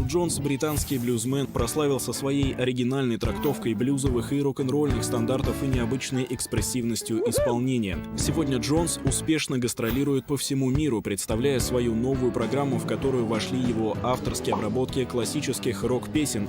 Джонс, британский блюзмен, прославился своей оригинальной трактовкой блюзовых и рок-н-ролльных стандартов и необычной экспрессивностью исполнения. Сегодня Джонс успешно гастролирует по всему миру, представляя свою новую программу, в которую вошли его авторские обработки классических рок-песен.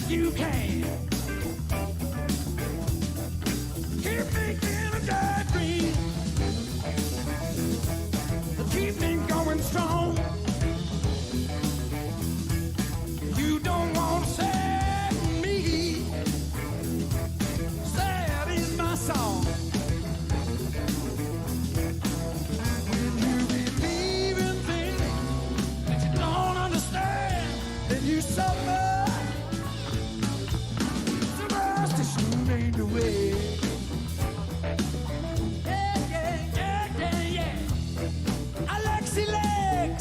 You can keep making a daydream, keep me going strong. You don't want to set me, sad is my song. When you believe in things that you don't understand, then you suffer. Ain't the way. Yeah, yeah, yeah, yeah, yeah. Alexi Lex.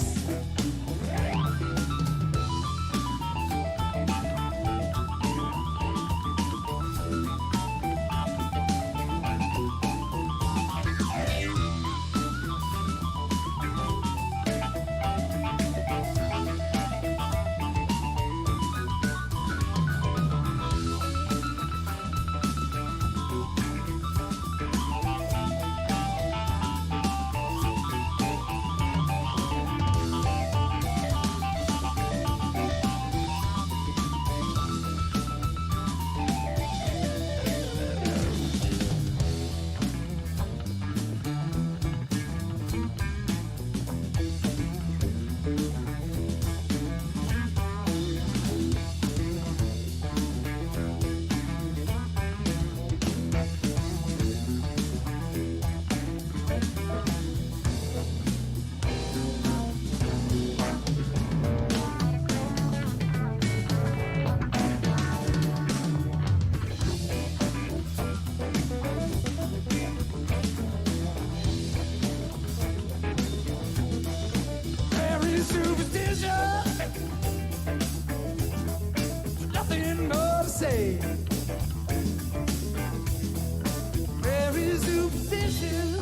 Nothing more to say. Very superstitious.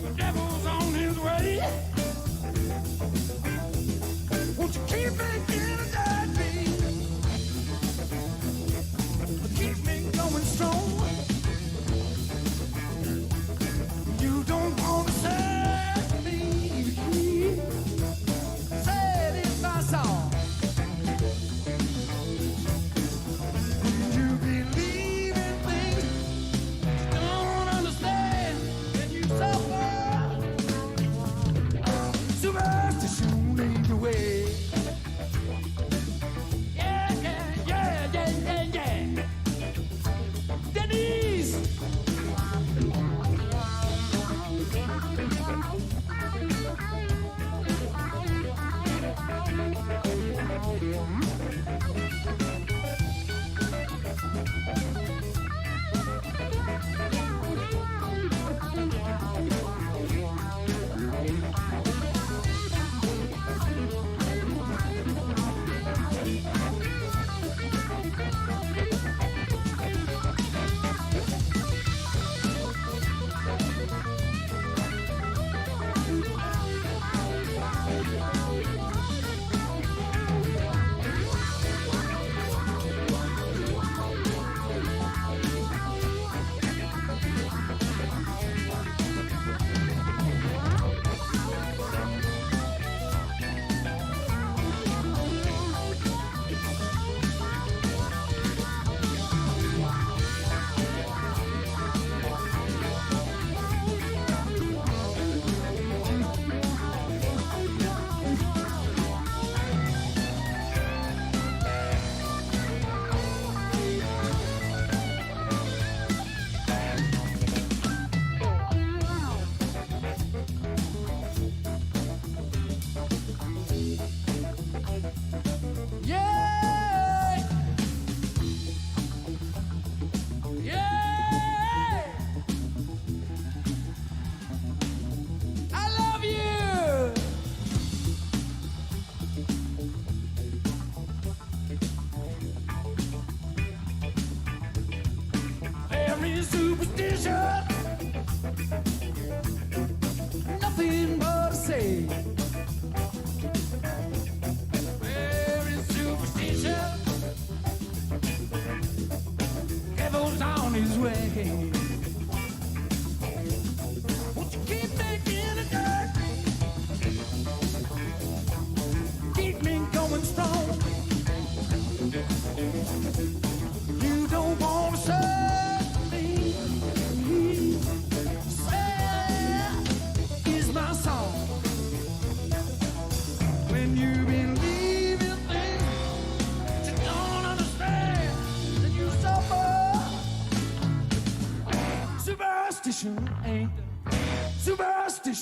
The devil's on his way. Won't you keep making a daydream? Keep me going strong. You don't want to set me free.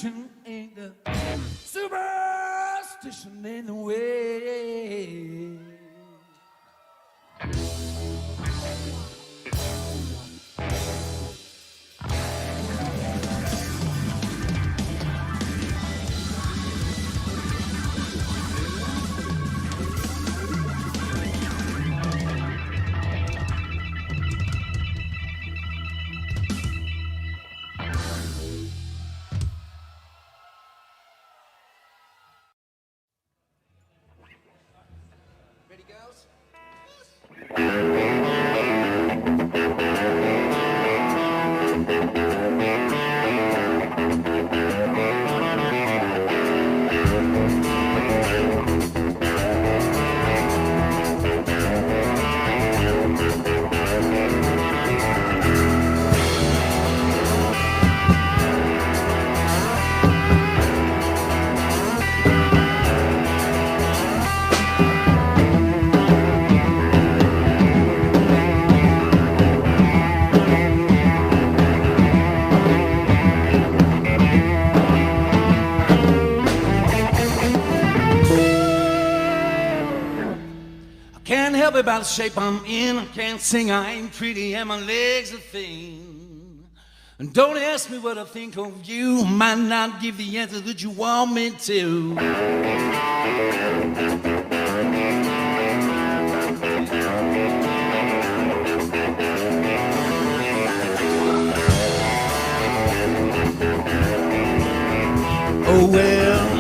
Superstition ain't the superstition in the way. Ready, girls? Can't help it about the shape I'm in. I can't sing, I ain't pretty, and my legs are thin. And don't ask me what I think of you. Might not give the answer that you want me to. Oh well.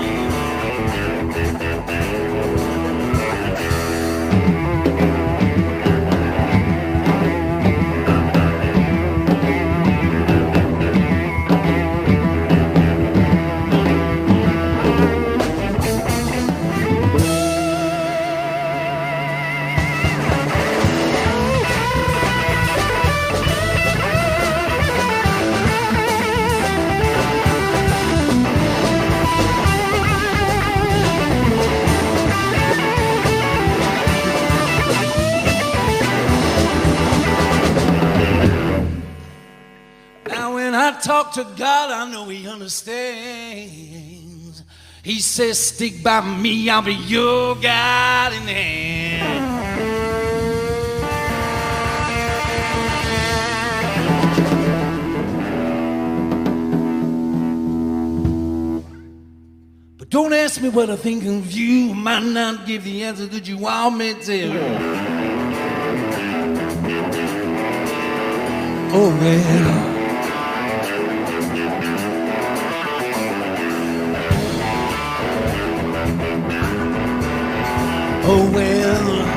Talk to God, I know He understands. He says, stick by me, I'll be your guiding hand. But don't ask me what I think of you. I might not give the answer that you want me to. Oh well. Oh well.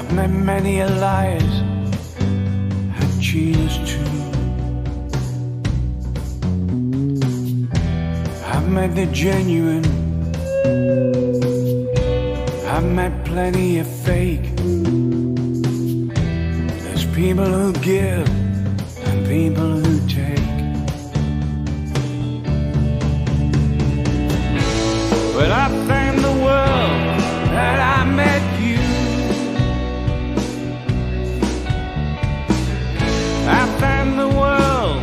I've met many a liars, had cheaters too. I've met the genuine, I've met plenty of fake. There's people who give and people who take. But I thank the world that I met you. I thank the world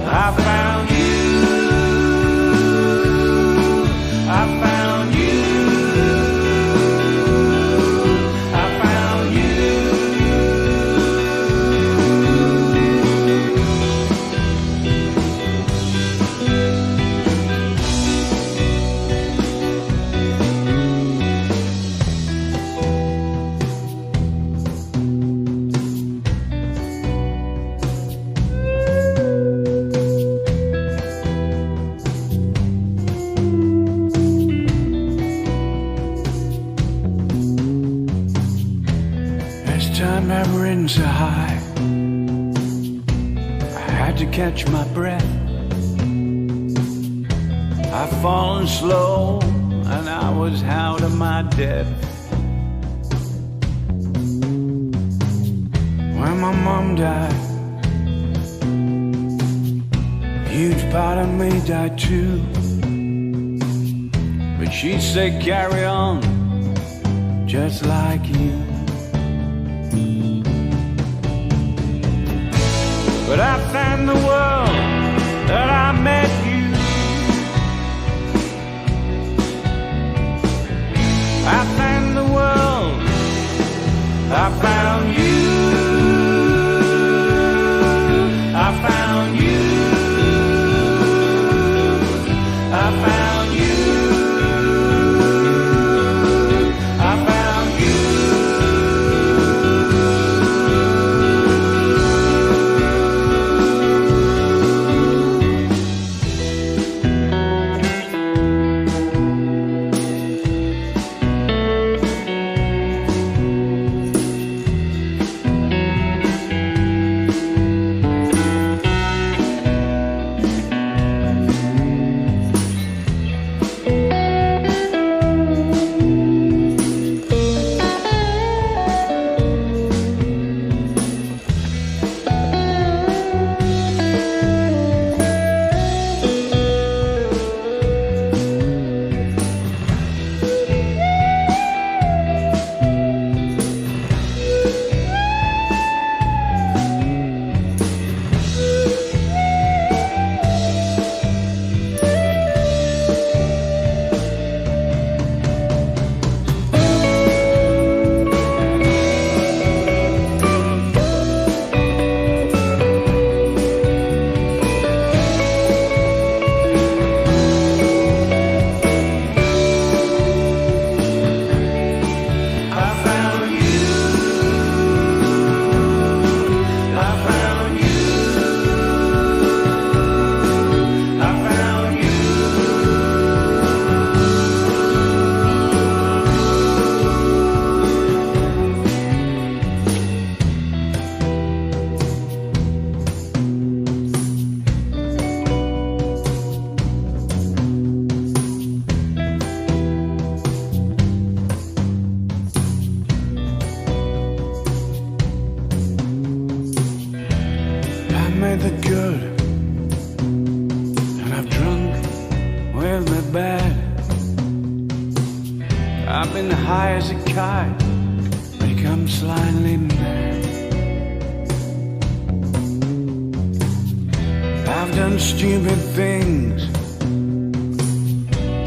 I found you. I found you. I found you. Time ever ridden so high, I had to catch my breath. I've fallen slow and I was out of my depth. When my mom died, a huge part of me died too. But she said carry on, just like you. But I thank the world that I met you. I thank the world I found you. I found you. I found you. I found you. made the good, and I've drunk with the bad. I've been high as a kite, become slightly mad. I've done stupid things,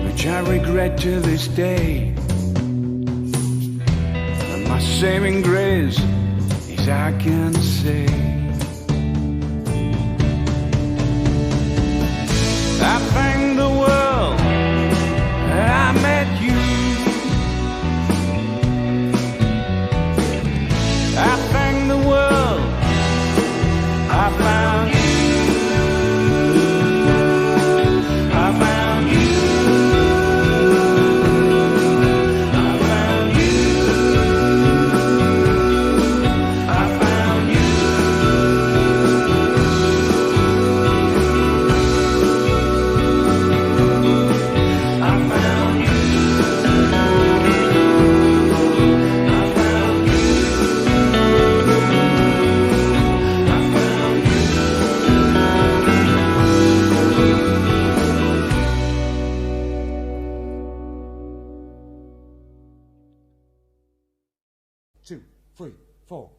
which I regret to this day. But my saving grace is I can say, I thank the world that I met you. I thank the world I found you. I found you. I found you. 3, 4.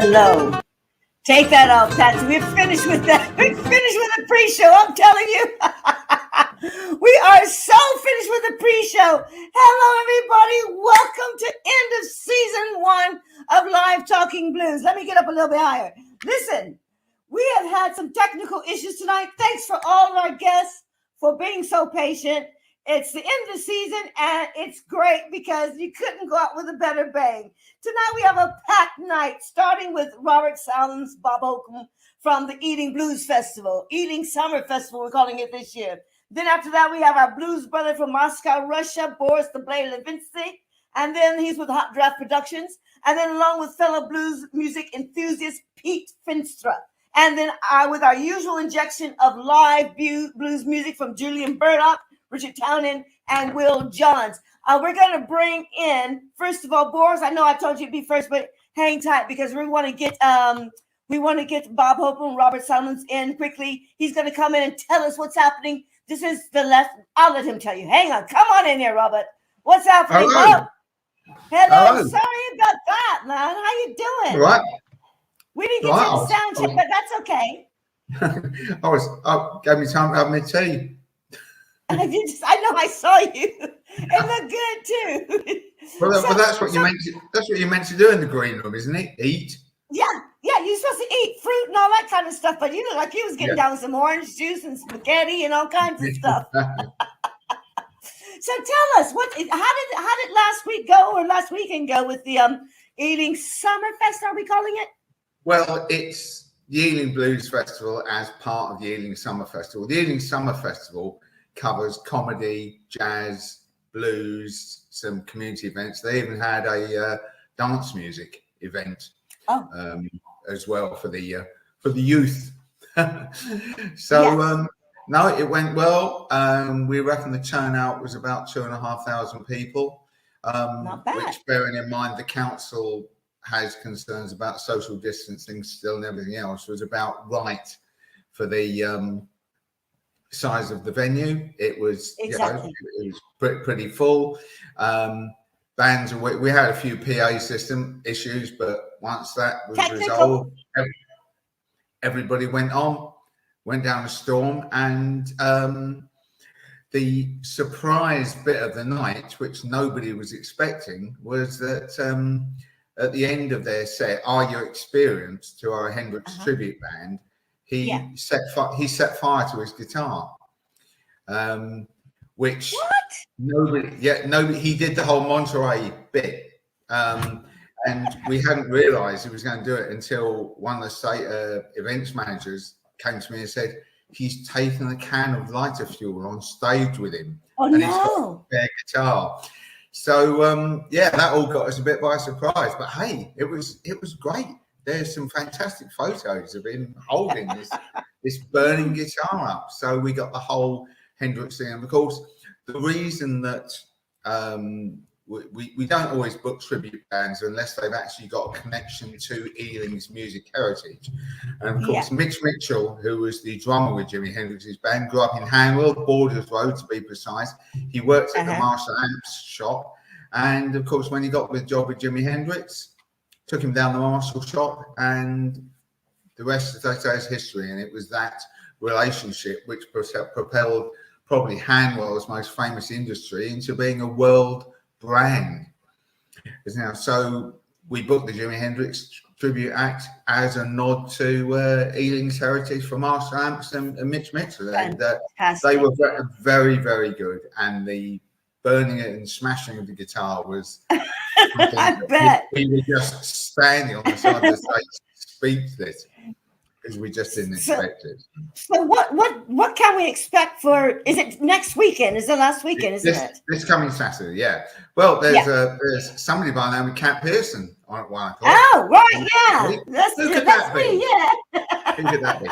Hello. Take that off, Patsy. We're finished with that. We're finished with the pre-show. I'm telling you. We are so finished with the pre-show. Hello, everybody. Welcome to end of season 1 of Live Talking Blues. Let me get up a little bit higher. Listen, we have had some technical issues tonight. Thanks for all of our guests for being so patient. It's the end of the season, and it's great because you couldn't go out with a better bang. Tonight, we have a packed night, starting with Robert Salmons, Bob Oakham from the Ealing Blues Festival, Ealing Summer Festival, we're calling it this year. Then after that, we have our blues brother from Moscow, Russia, Boris Litvintsev, and then he's with Hot Draft Productions, and then along with fellow blues music enthusiast Pete Feenstra. And then with our usual injection of live blues music from Julian BURDOCK, Richard Townend, and Will Johns. We're going to bring in, first of all, Boris. I know I told you to be first, but hang tight because we want to get Bob Hope and Robert Salmons in quickly. He's going to come in and tell us what's happening. This is the left. I'll let him tell you. Hang on. Come on in here, Robert. What's happening, Bob? Hello. Sorry about that, man. How you doing? All right. We didn't get to the sound check, but that's okay. Gave me time to have my tea. I know I saw you. It looked good too. Well, that's what you meant to. That's what you meant to do in the green room, isn't it? Eat. Yeah. You're supposed to eat fruit and all that kind of stuff. But you look like you was getting down some orange juice and spaghetti and all kinds of stuff. So tell us, how did last week go, or last weekend go with the Ealing Summer Fest? Are we calling it? Well, it's the Ealing Blues Festival as part of the Ealing Summer Festival. The Ealing Summer Festival covers comedy, jazz, blues, some community events. They even had a dance music event as well for the youth. So no, it went well. We reckon the turnout was about 2,500 people. Not bad. Which, bearing in mind the council has concerns about social distancing still and everything else, was about right for the size of the venue. It was exactly. It was pretty full. Bands, we had a few PA system issues, but once that was resolved, everybody went down a storm. And the surprise bit of the night, which nobody was expecting, was that at the end of their set, Are You Experienced, to our Hendrix tribute band, he set fire to his guitar, which nobody. He did the whole Monterey bit, and we hadn't realised he was going to do it until one of the state events managers came to me and said he's taken a can of lighter fuel on stage with him, and he's got a spare guitar. So that all got us a bit by surprise. But hey, it was great. There's some fantastic photos of him holding this burning guitar up. So we got the whole Hendrix thing. And of course, the reason that we don't always book tribute bands unless they've actually got a connection to Ealing's music heritage. And of course, Mitch Mitchell, who was the drummer with Jimi Hendrix's band, grew up in Hanwell, Borders Road to be precise. He worked at the Marshall Amps shop. And of course, when he got the job with Jimi Hendrix, took him down the Marshall shop, and the rest, as I say, is history. And it was that relationship which propelled probably Hanwell's most famous industry into being a world brand. Now, so we booked the Jimi Hendrix Tribute Act as a nod to Ealing's heritage for Marshall Amps and Mitch Mitchell. And they were very, very good. And the burning it and smashing of the guitar was I bet we were just standing on the side of the stage speechless. because we just didn't So- expect it. So what can we expect for? Is it next weekend? Is the last weekend? Isn't it? This coming Saturday, yeah. Well, there's somebody by the name of Cat Pearson on at 1 o'clock. Oh, right, yeah. That's Who could that's that me, be? yeah. Who could that be?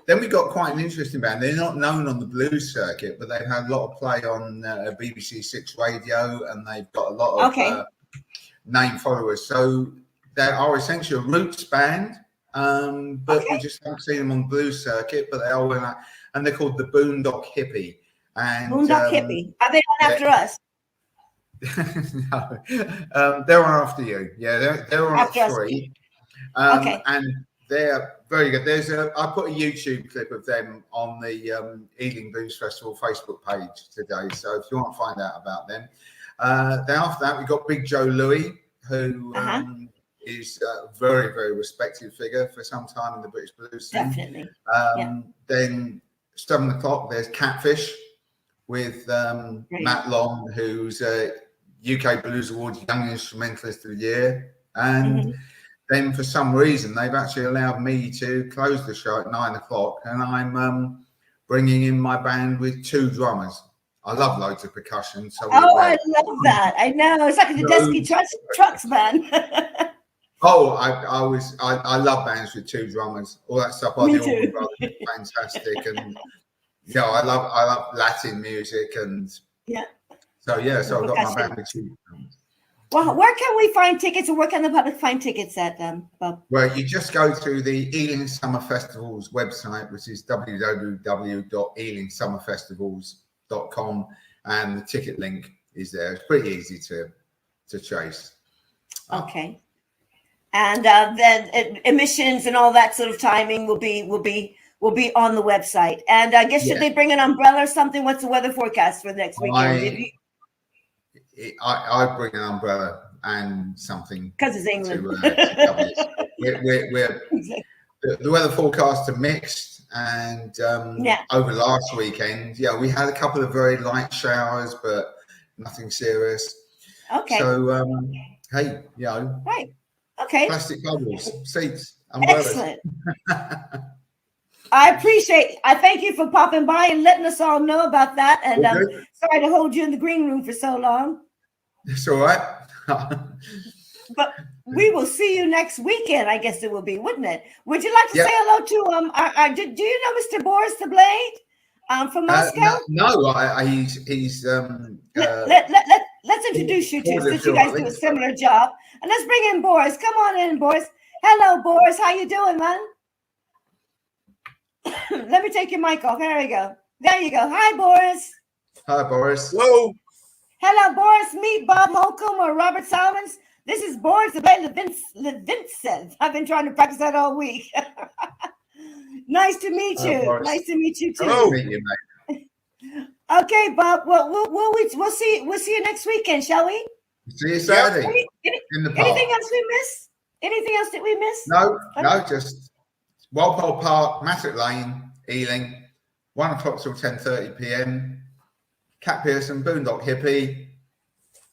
Then we got quite an interesting band. They're not known on the blues circuit, but they've had a lot of play on BBC Six Radio, and they've got a lot of name followers. So they are essentially a roots band, but we just haven't seen them on the blues circuit. But they are, and they're called the Boondock Hippie. And Boondock Hippie. Are they on after us? No, they're on after you. Yeah, they're on After at us. 3. Okay. And they're very good. I put a YouTube clip of them on the Ealing Blues Festival Facebook page today. So if you want to find out about them, then after that we got Big Joe Louis, who is a very, very respected figure for some time in the British blues scene. Definitely. Then 7 o'clock there's Catfish with Matt Long, who's UK Blues Awards Young Instrumentalist of the Year, and then for some reason they've actually allowed me to close the show at 9 o'clock, and I'm bringing in my band with 2 drummers. I love loads of percussion. So I love that. I know, it's like the Tedeschi Trucks band. I love bands with 2 drummers. All that stuff I Me do too. is fantastic, and I love Latin music, and so I've got my band with 2 drummers. Well, where can we find tickets, or where can the public find tickets at, Bob? Well, you just go to the Ealing Summer Festival's website, which is www.ealingsummerfestivals.com, and the ticket link is there. It's pretty easy to trace. Okay. And then emissions and all that sort of timing will be on the website. And I guess should they bring an umbrella or something? What's the weather forecast for next weekend? I bring an umbrella and something because it's England. The weather forecasts are mixed, and over last weekend, we had a couple of very light showers, but nothing serious. Okay. So hey, right. Okay. Plastic bubbles, seats, umbrellas. Excellent. I thank you for popping by and letting us all know about that. And sorry to hold you in the green room for so long. It's all right. But we will see you next weekend, I guess it will be, wouldn't it? Would you like to say hello to do you know Mr. Boris the Blade from Moscow? No, he's let's introduce you two, since you guys do a similar job. And let's bring in Boris. Come on in, Boris. Hello, Boris. How you doing, man? Let me take your mic off. There you go. There you go. Hi, Boris. Hi, Boris. Hello. Hello, Boris. Meet Bob Holcomb or Robert Salmons. This is Boris Litvintsev. I've been trying to practice that all week. Nice to meet you. Boris. Nice to meet you too. Hello. Meet you, mate. Okay, Bob. Well, we'll see you next weekend, shall we? See you Saturday in the park. Anything else we miss? Anything else that we miss? No, just Walpole Park, Mattock Lane, Ealing, 1 o'clock till 10:30 p.m. Cat Pearson, Boondock Hippie,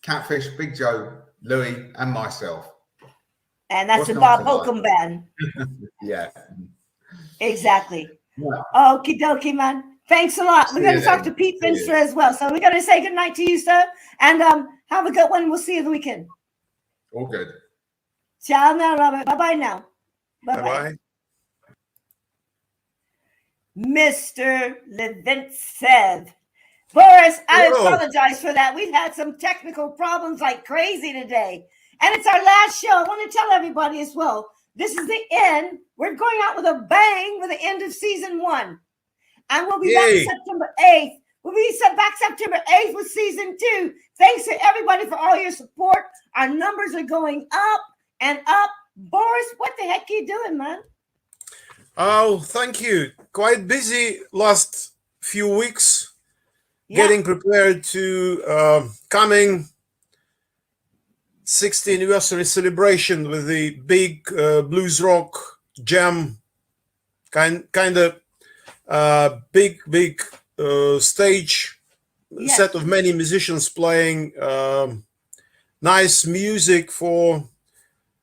Catfish, Big Joe, Louis, and myself. And that's the Bob Holcomb band. Yeah. Exactly. Yeah. Okie dokie, man. Thanks a lot. We're going to talk to Pete Feenstra as well. So we're going to say good night to you, sir. And have a good one. We'll see you the weekend. All good. Ciao now, Robert. Bye-bye now. Bye-bye. Mr. Litvintsev. Boris, I apologize for that. We've had some technical problems like crazy today. And it's our last show. I want to tell everybody as well. This is the end. We're going out with a bang with the end of season 1. And we'll be back September 8th. We'll be back September 8th with season 2. Thanks to everybody for all your support. Our numbers are going up and up. Boris, what the heck are you doing, man? Oh, thank you. Quite busy last few weeks. Getting prepared to coming 60th anniversary celebration with the big blues rock jam, kind of big stage, set of many musicians playing nice music for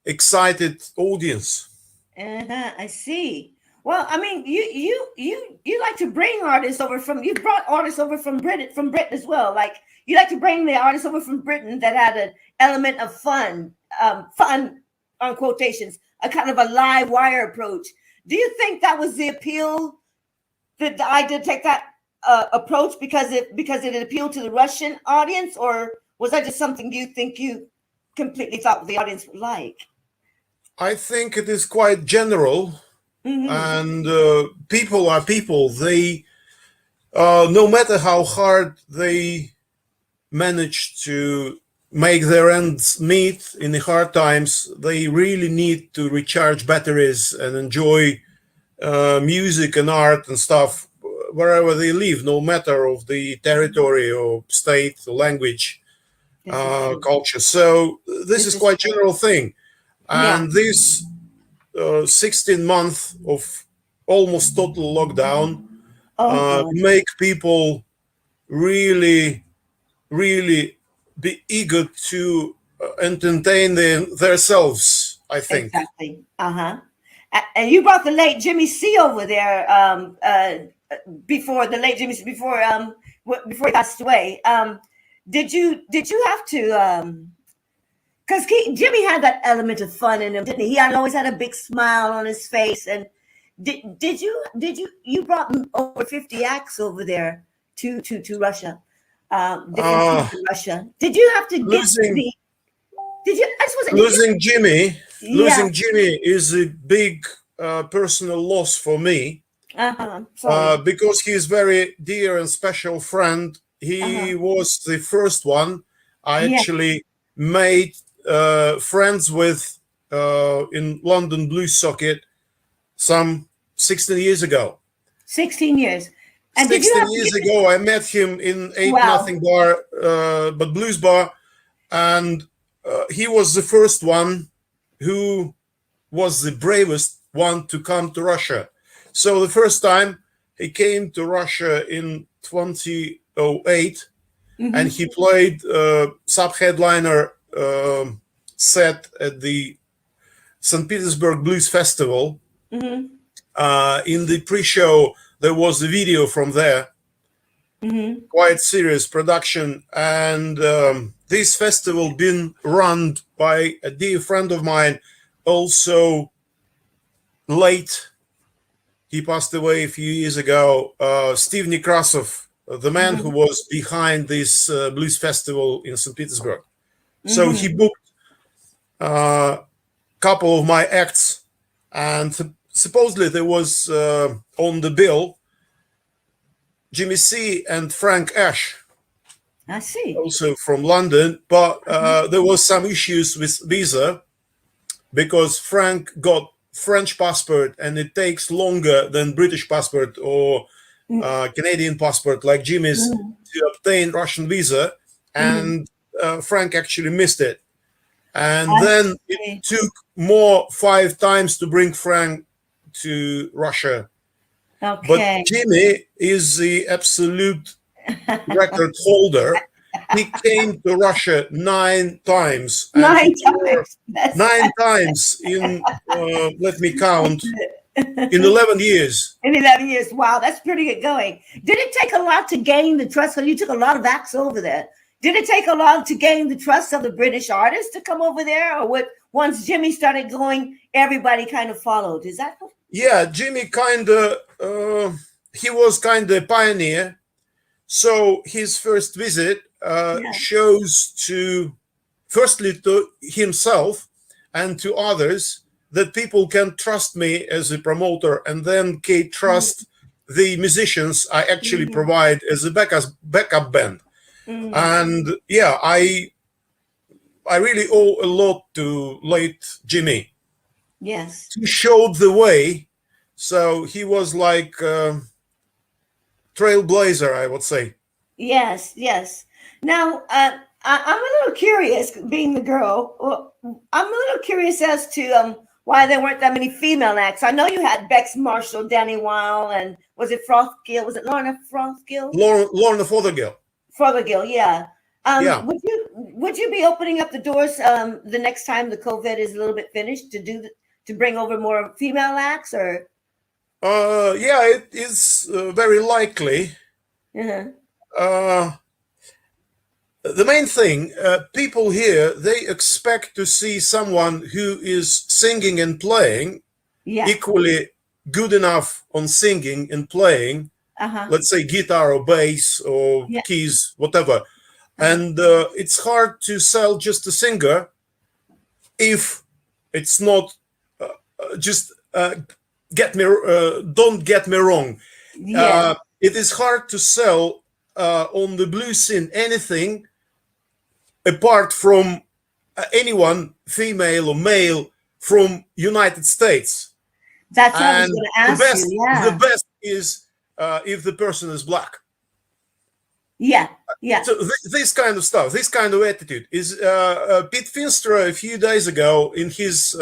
excited audience. I see. Well, I mean, you like to bring artists over from. You brought artists over from Britain as well. Like you like to bring the artists over from Britain that had an element of fun, fun on quotations, a kind of a live wire approach. Do you think that was the appeal? That I did take that approach because it appealed to the Russian audience, or was that just something you think you completely thought the audience would like? I think it is quite general, and people are people. They, no matter how hard they manage to make their ends meet in the hard times, they really need to recharge batteries and enjoy music and art and stuff wherever they live, no matter of the territory or state or language, culture. So this is quite general thing. And this 16 months of almost total lockdown make people really, really be eager to entertain themselves, I think. Exactly. And you brought the late Jimmy C over there before he passed away. Did you have to? Because Jimmy had that element of fun in him, didn't he? He always had a big smile on his face. And did you brought over 50 acts over there to Russia, different to Russia? Did you have to losing Jimmy? Losing Jimmy is a big personal loss for me because he's very dear and special friend. He was the first one I actually made friends with in London Blues Socket some 16 years ago. 16 years. And 16 years ago, I met him in 8-0 bar, but blues bar, and he was the first one who was the bravest one to come to Russia. So the first time he came to Russia in 2008, and he played sub-headliner set at the St. Petersburg Blues Festival. In the pre-show, there was a video from there, quite serious production. And this festival been run by a dear friend of mine, also late. He passed away a few years ago, Steve Nekrasov, the man who was behind this blues festival in St. Petersburg. So he booked a couple of my acts, and supposedly there was on the bill Jimmy C and Frank Ash. I see. Also from London, but there was some issues with visa because Frank got French passport and it takes longer than British passport or Canadian passport like Jimmy's to obtain Russian visa, and Frank actually missed it. And then it took 5 times to bring Frank to Russia. Okay. But Jimmy is the absolute record holder. He came to Russia 9 times. 9 times. 9 times in, let me count, in 11 years. In 11 years. Wow, that's pretty good going. Did it take a lot to gain the trust? So you took a lot of acts over there. Did it take a lot to gain the trust of the British artists to come over there? Or once Jimmy started going, everybody kind of followed? Is that? Yeah, Jimmy kind of, he was kind of a pioneer. So his first visit shows firstly to himself and to others that people can trust me as a promoter, and then can trust the musicians I actually provide as a backup band. And yeah, I really owe a lot to late Jimmy. Yes. He showed the way. So he was like trailblazer, I would say. Yes, yes. Now, I'm a little curious, being the girl, I'm a little curious as to why there weren't that many female acts. I know you had Bex Marshall, Danny Weil, and was it Frothgill? Was it Lorna Frothgill? Lorna Fothergill. Fothergill, yeah. Yeah. Would you be opening up the doors the next time the COVID is a little bit finished to to bring over more female acts, or? Yeah, it is very likely. Uh-huh. The main thing, people here, they expect to see someone who is singing and playing equally good enough on singing and playing, let's say guitar or bass or keys, whatever. And it's hard to sell just a singer if it's not just don't get me wrong. It is hard to sell on the blues scene anything apart from anyone, female or male, from United States. That's what I was going to ask you. Yeah. The best is if the person is black. Yeah. So this kind of stuff, this kind of attitude is Pete Feenstra a few days ago in his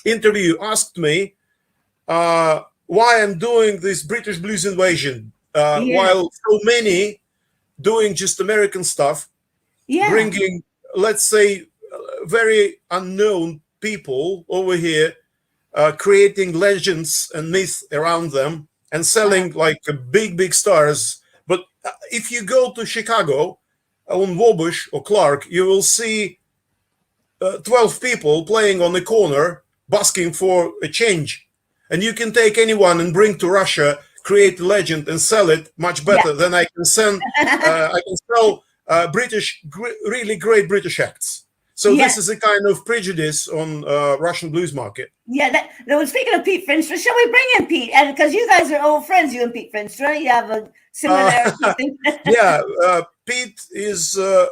interview asked me why I'm doing this British blues invasion while so many doing just American stuff, bringing, let's say, very unknown people over here, creating legends and myths around them and selling like big stars. But if you go to Chicago on Wabush or Clark, you will see 12 people playing on the corner, basking for a change. And you can take anyone and bring to Russia, create a legend and sell it much better than I can sell really great British acts. So this is a kind of prejudice on Russian blues market. Yeah. Speaking of Pete Feenstra, shall we bring in Pete? And because you guys are old friends, you and Pete Feenstra, you have a similarity. Pete is a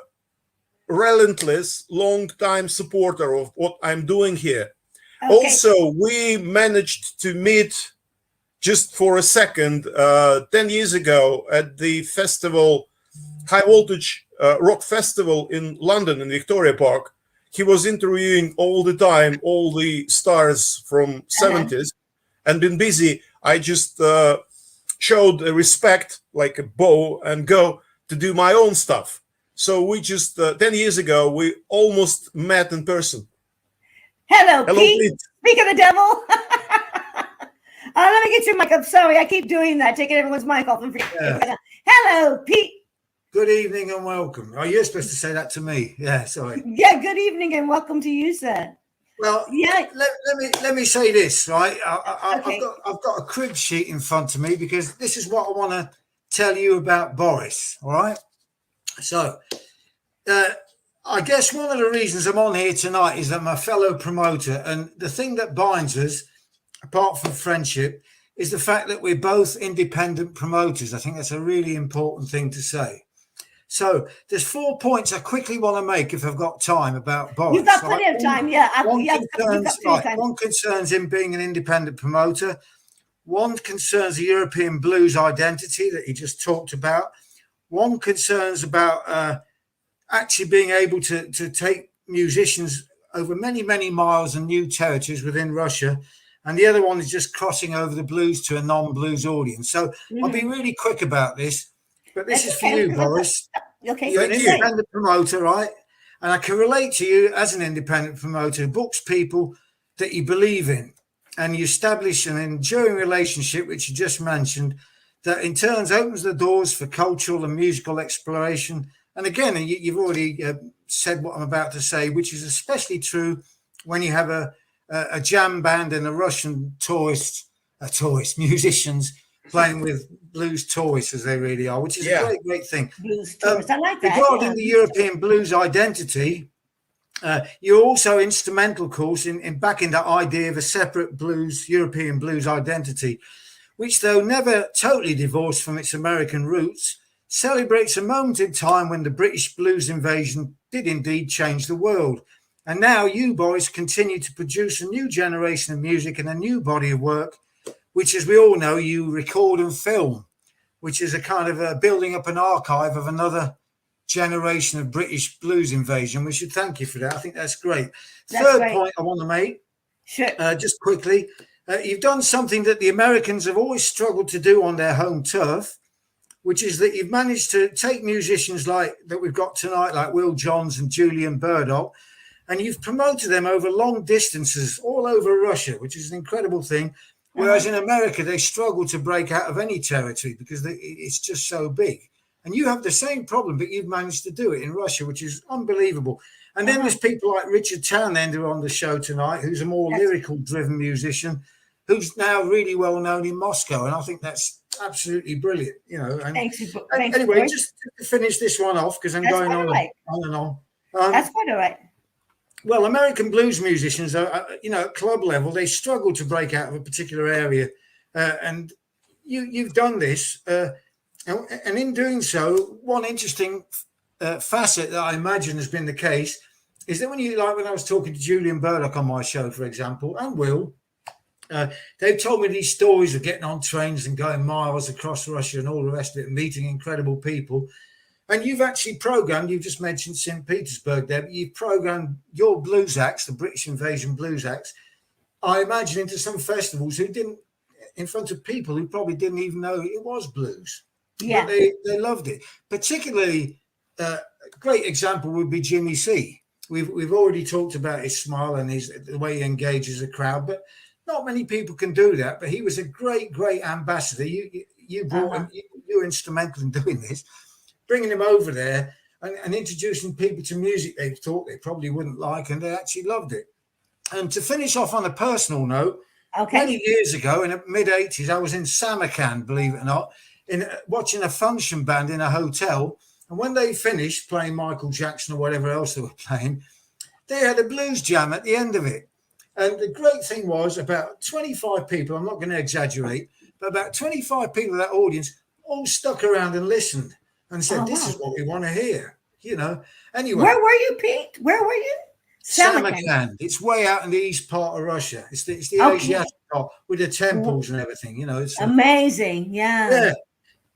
relentless, long-time supporter of what I'm doing here. Okay. Also, we managed to meet just for a second 10 years ago at the festival, High Voltage Rock Festival in London, in Victoria Park. He was interviewing all the time, all the stars from 70s, and been busy. I just showed a respect, like a bow, and go to do my own stuff. So we just, 10 years ago, we almost met in person. Hello, Pete. Speak of the devil. Let me get your mic. I'm sorry. I keep doing that, taking everyone's mic off. Hello, Pete. Good evening and welcome. Oh, you're supposed to say that to me. Yeah, sorry. Yeah, good evening and welcome to you, sir. Well, let me say this, right? I've got a crib sheet in front of me because this is what I want to tell you about Boris, all right? So, I guess one of the reasons I'm on here tonight is that I'm a fellow promoter, and the thing that binds us, apart from friendship, is the fact that we're both independent promoters. I think that's a really important thing to say. So there's 4 points I quickly want to make if I've got time about Boris. You've got plenty of time, One concerns him being an independent promoter. One concerns the European blues identity that he just talked about. One concerns about actually being able to take musicians over many miles and new territories within Russia. And the other one is just crossing over the blues to a non-blues audience. So I'll be really quick about this. But this is for you, Boris. Okay. You're an independent promoter, right? And I can relate to you as an independent promoter who books people that you believe in. And you establish an enduring relationship, which you just mentioned, that in turn opens the doors for cultural and musical exploration. And again, you've already said what I'm about to say, which is especially true when you have a jam band and a Russian tourist musicians playing with blues tourists, as they really are, which is a great thing. Blues tourists, I like that. Regarding the European blues identity, you're also instrumental, of course, in backing that idea of a separate European blues identity, which, though never totally divorced from its American roots, celebrates a moment in time when the British blues invasion did indeed change the world. And now you, Boris, continue to produce a new generation of music and a new body of work, which, as we all know, you record and film, which is a kind of building up an archive of another generation of British blues invasion. We should thank you for that. I think that's great. Third point I want to make, just quickly, you've done something that the Americans have always struggled to do on their home turf, which is that you've managed to take musicians like that we've got tonight, like Will Johns and Julian Burdock, and you've promoted them over long distances all over Russia, which is an incredible thing. Whereas in America, they struggle to break out of any territory because it's just so big. And you have the same problem, but you've managed to do it in Russia, which is unbelievable. And then there's people like Richard Townend who are on the show tonight, who's a more lyrical-driven musician, who's now really well known in Moscow. And I think that's absolutely brilliant, you know. And, anyway, just to finish this one off, because I'm going on and on. That's quite all right. Well, American blues musicians are, you know, at club level, they struggle to break out of a particular area. And you've done this. And in doing so, one interesting facet that I imagine has been the case is that when I was talking to Julian Burdock on my show, for example, and Will, they've told me these stories of getting on trains and going miles across Russia and all the rest of it, meeting incredible people. And you've actually programmed, you've just mentioned St. Petersburg there, but you've programmed your blues acts, the British Invasion blues acts, I imagine, into some festivals in front of people who probably didn't even know it was blues. Yeah, but they loved it. Particularly, a great example would be Jimmy C. We've already talked about his smile and the way he engages a crowd, but not many people can do that. But he was a great ambassador. You brought him. You were instrumental in doing this, bringing him over there and introducing people to music they thought they probably wouldn't like, and they actually loved it. And to finish off on a personal note, many years ago in the mid-'80s, I was in Samarkand, believe it or not, watching a function band in a hotel, and when they finished playing Michael Jackson or whatever else they were playing, they had a blues jam at the end of it. And the great thing was about 25 people, I'm not going to exaggerate, but about 25 people in that audience all stuck around and listened and said, this is what we want to hear, you know. Anyway. Where were you, Pete? Where were you? Samarkand. It's way out in the east part of Russia. It's the Asiatic part with the temples and everything, you know. It's amazing, yeah.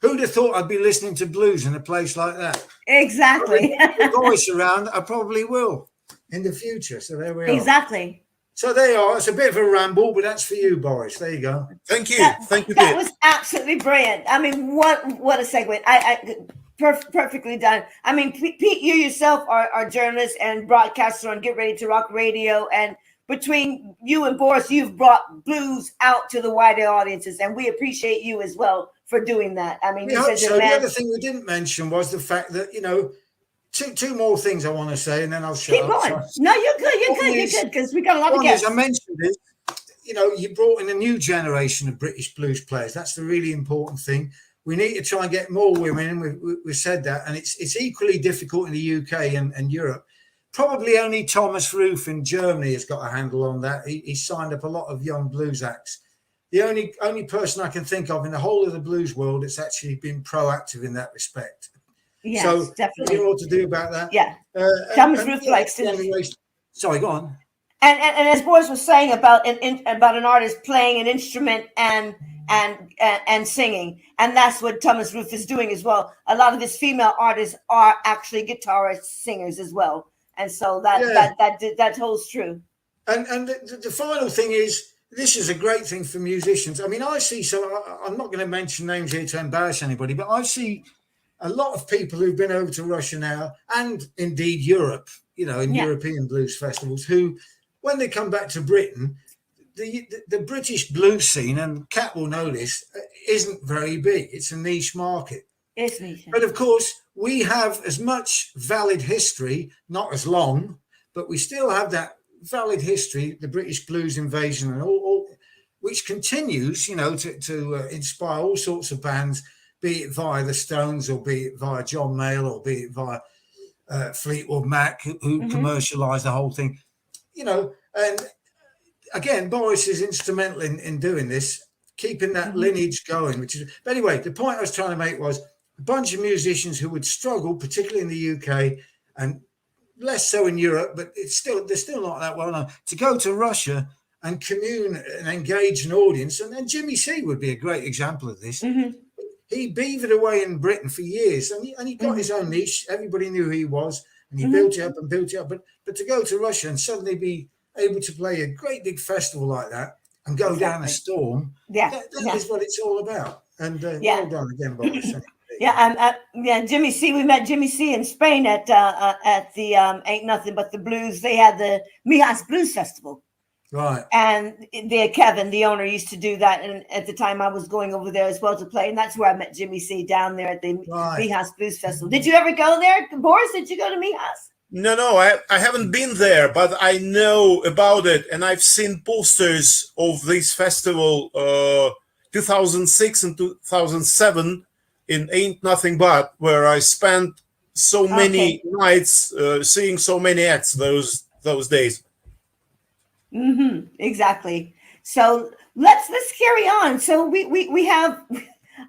Who'd have thought I'd be listening to blues in a place like that? Exactly. With voice around, I probably will in the future. So there we are. Exactly. So there you are. It's a bit of a ramble, but that's for you, Boris. There you go. Thank you. Thank you. That was absolutely brilliant. I mean, what a segue. Perfectly done. I mean, Pete, you yourself are journalist and broadcaster on Get Ready to Rock Radio, and between you and Boris, you've brought blues out to the wider audiences, and we appreciate you as well for doing that. I mean, the other thing we didn't mention was the fact that, you know, two more things I want to say, and then I'll shut up. Keep going. No, you're good, because we got a lot of guests. I mentioned this, you know, you brought in a new generation of British blues players. That's the really important thing. We need to try and get more women, and we've said that, and it's equally difficult in the UK and Europe. Probably only Thomas Roof in Germany has got a handle on that. He signed up a lot of young blues acts. The only person I can think of in the whole of the blues world that's actually been proactive in that respect. Yes, so definitely. You know what to do about that. Yeah. Thomas Roof likes to. Sorry, go on. And as Boris was saying about an artist playing an instrument and singing, and that's what Thomas Roof is doing as well. A lot of his female artists are actually guitarists, singers as well, and so that holds true. And the final thing is, this is a great thing for musicians. I mean, I see I'm not going to mention names here to embarrass anybody, but I see a lot of people who've been over to Russia now, and indeed Europe, you know, in European blues festivals, who, when they come back to Britain, the British blues scene, and Kat will know this, isn't very big. It's a niche market. It's niche. But of course, we have as much valid history, not as long, but we still have that valid history, the British blues invasion, and all which continues, you know, to inspire all sorts of bands, be it via the Stones, or be it via John Mayall, or be it via Fleetwood Mac, who commercialised the whole thing, you know. And again, Boris is instrumental in doing this, keeping that lineage going. But anyway, the point I was trying to make was a bunch of musicians who would struggle, particularly in the UK, and less so in Europe, but they're still not that well known, to go to Russia and commune and engage an audience. And Jimmy C would be a great example of this. He beavered away in Britain for years, and he got his own niche. Everybody knew who he was, and he built it up. But to go to Russia and suddenly be able to play a great big festival like that and go down a storm, that is what it's all about. And well done again, Boris. Yeah, Jimmy C. We met Jimmy C. in Spain at the Ain't Nothing But the Blues. They had the Mijas Blues Festival. Right. And Kevin, the owner, used to do that. And at the time I was going over there as well to play. And that's where I met Jimmy C. down there at the Mijas Blues Festival. Did you ever go there? Boris, did you go to Mijas? No, I haven't been there, but I know about it. And I've seen posters of this festival 2006 and 2007 in Ain't Nothing But, where I spent so many nights seeing so many acts those days. Exactly. So let's carry on. So we have.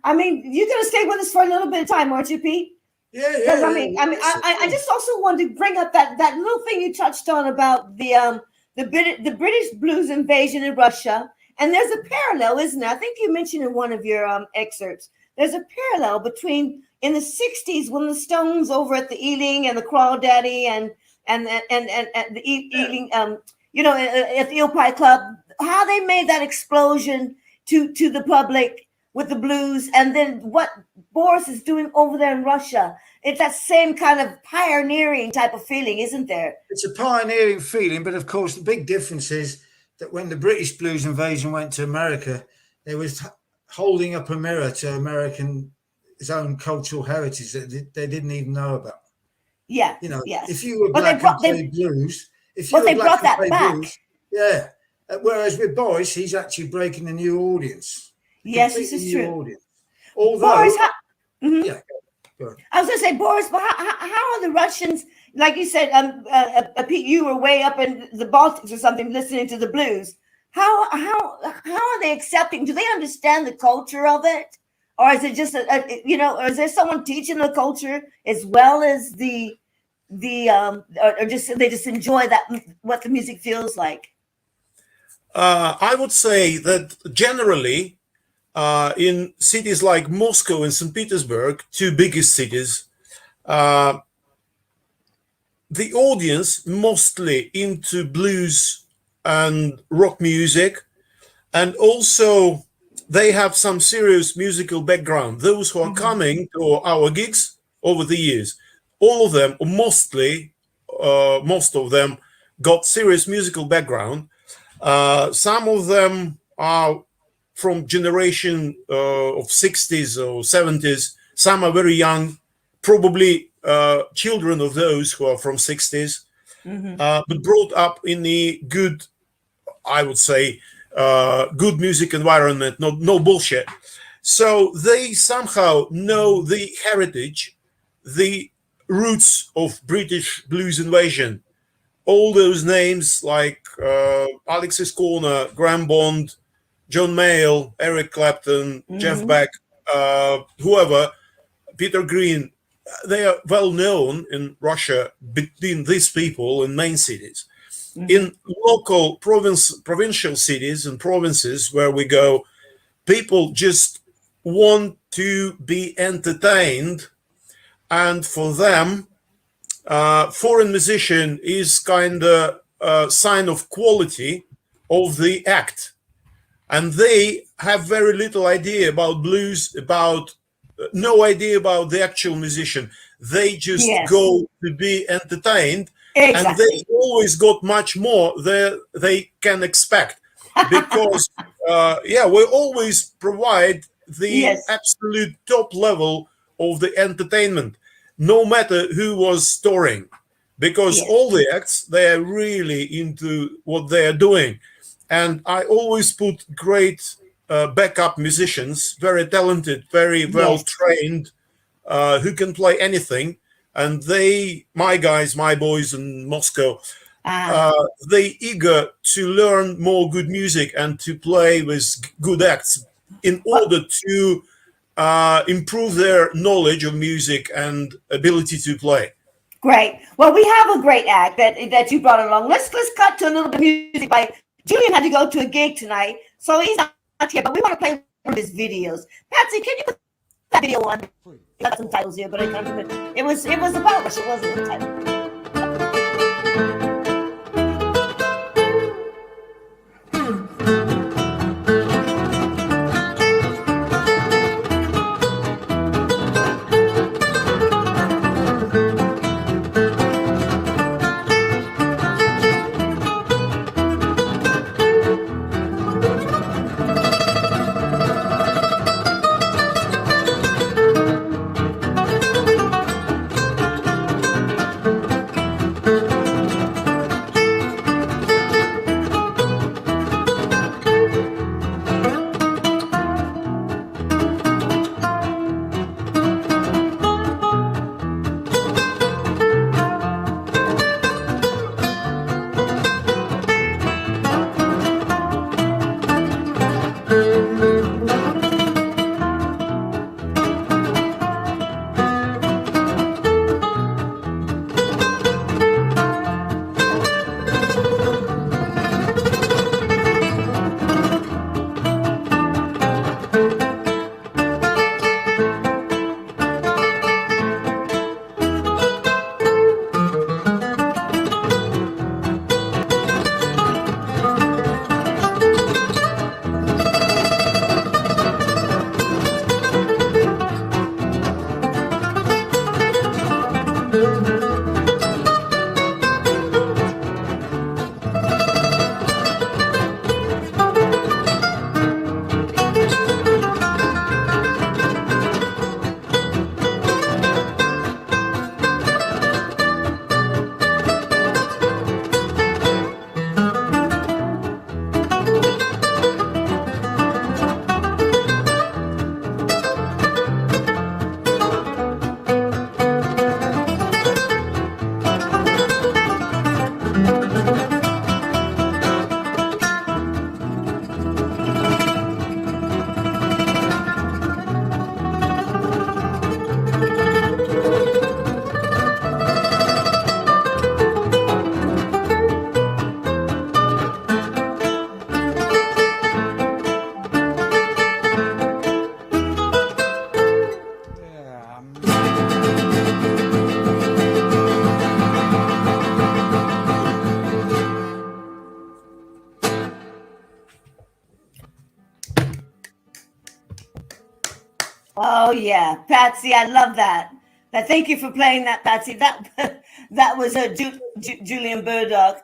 I mean, you're gonna stay with us for a little bit of time, aren't you, Pete? Yeah. I just also wanted to bring up that little thing you touched on about the British blues invasion in Russia, and there's a parallel, isn't there? I think you mentioned in one of your excerpts. There's a parallel between in the 60s when the Stones over at the Ealing and the Crawdaddy and the Ealing, at the Eel Pie Club, how they made that explosion to the public with the blues, and then what Boris is doing over there in Russia. It's that same kind of pioneering type of feeling, isn't there? It's a pioneering feeling, but of course the big difference is that when the British blues invasion went to America, there was holding up a mirror to America's own cultural heritage that they didn't even know about. Yeah, if you were black and played blues, they brought that back. Blues, whereas with Boris, he's actually breaking a new audience. Yes, this is true. Audience. Although, Boris, go on. I was going to say, Boris, but how are the Russians? Like you said, Pete, you were way up in the Baltics or something, listening to the blues. How are they accepting? Do they understand the culture of it, or is it just or is there someone teaching the culture as well as or just they just enjoy that what the music feels like? I would say that generally, in cities like Moscow and St. Petersburg, two biggest cities, the audience mostly into blues and rock music, and also they have some serious musical background. Those who are coming to our gigs over the years, all of them, or most of them, got serious musical background. Some of them are from generation of 60s or 70s. Some are very young, probably children of those who are from 60s, but brought up in the good, I would say, good music environment, no bullshit. So they somehow know the heritage, the roots of British blues invasion. All those names like Alexis Korner, Graham Bond, John Mayall, Eric Clapton, Jeff Beck, whoever, Peter Green, they are well known in Russia between these people in main cities. In local provincial cities and provinces where we go, people just want to be entertained, and for them, foreign musician is kind of a sign of quality of the act, and they have very little idea about blues, no idea about the actual musician. They just go to be entertained, and they always got much more than they can expect, because we always provide the absolute top level of the entertainment, no matter who was touring, because all the acts, they are really into what they are doing. And I always put great backup musicians, very talented, very well trained, who can play anything. And my guys, my boys in Moscow, they eager to learn more good music and to play with good acts in order to improve their knowledge of music and ability to play. Great. Well, we have a great act that you brought along. Let's cut to a little bit of music. Julian had to go to a gig tonight, so he's not here, but we want to play one of his videos. Patsy, can you put that video on? We got some titles here, but I can't remember. It was about Russia, wasn't the title? Oh yeah, Patsy, I love that. Thank you for playing that, Patsy. That was a Julian Burdock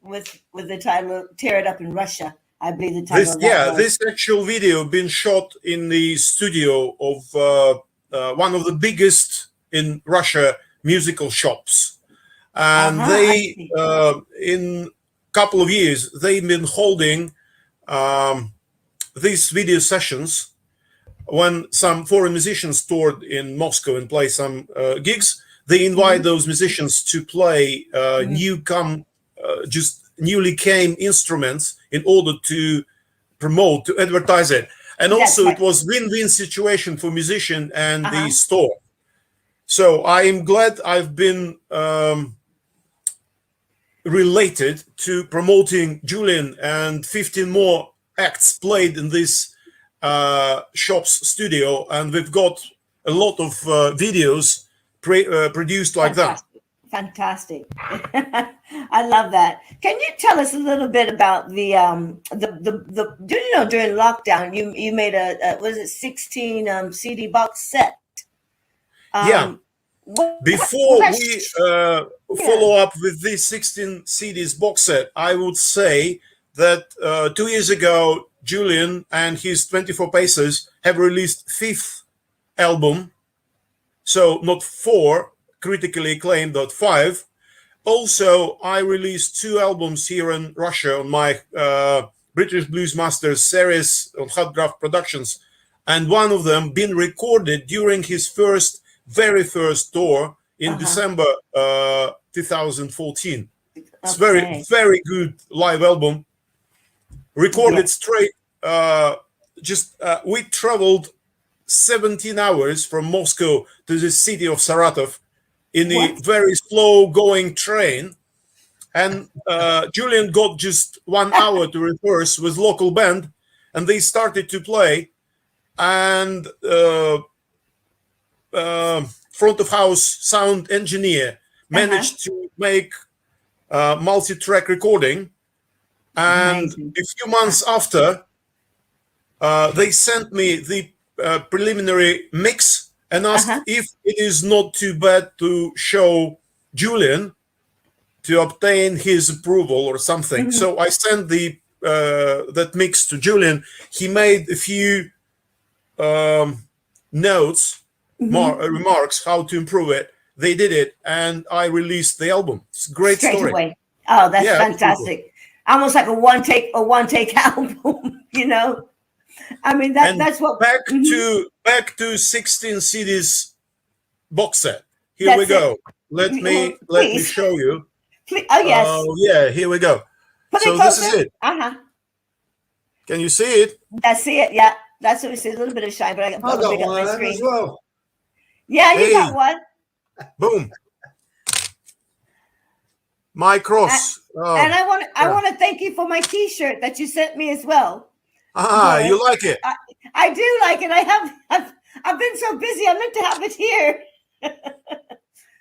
with the title "Tear It Up in Russia." I believe the title. This actual video been shot in the studio of one of the biggest in Russia musical shops, and they in couple of years they've been holding these video sessions. When some foreign musicians toured in Moscow and play some gigs, they invite those musicians to play just newly came instruments in order to promote, to advertise it. And also it was win-win situation for musician and the store. So I am glad I've been related to promoting Julian, and 15 more acts played in this shop's studio, and we've got a lot of videos produced like that. Fantastic. I love that. Can you tell us a little bit about the during lockdown you made a was it 16 CD box set? Before we follow up with this 16 CDs box set, I would say that 2 years ago Julian and his 24 Pacers have released 5th album, so not 4, critically acclaimed, but 5. Also, I released 2 albums here in Russia on my British Blues Masters series on Hotgraph Productions, and one of them been recorded during his very first tour in December 2014. It's very good live album. Recorded straight. We traveled 17 hours from Moscow to the city of Saratov in a very slow going train, and Julian got just 1 hour to rehearse with local band, and they started to play, and front of house sound engineer managed to make multi-track recording. And a few months after, they sent me the preliminary mix and asked if it is not too bad to show Julian to obtain his approval or something. So I sent the that mix to Julian. He made a few notes, remarks how to improve it. They did it, and I released the album. It's a great story. Away. Oh, that's fantastic. Almost like a one take album, you know. I mean that's what back to 16 CDs box set. Here we go. Let me show you. Please. Oh yes. Oh yeah, here we go. So this is it. Can you see it? I see it. Yeah, that's what we see. A little bit of shine, but I can put a big up my screen as well. Yeah, you got one. Boom. My cross. And I want to thank you for my T-shirt that you sent me as well. You like it? I do like it. I've been so busy. I meant to have it here.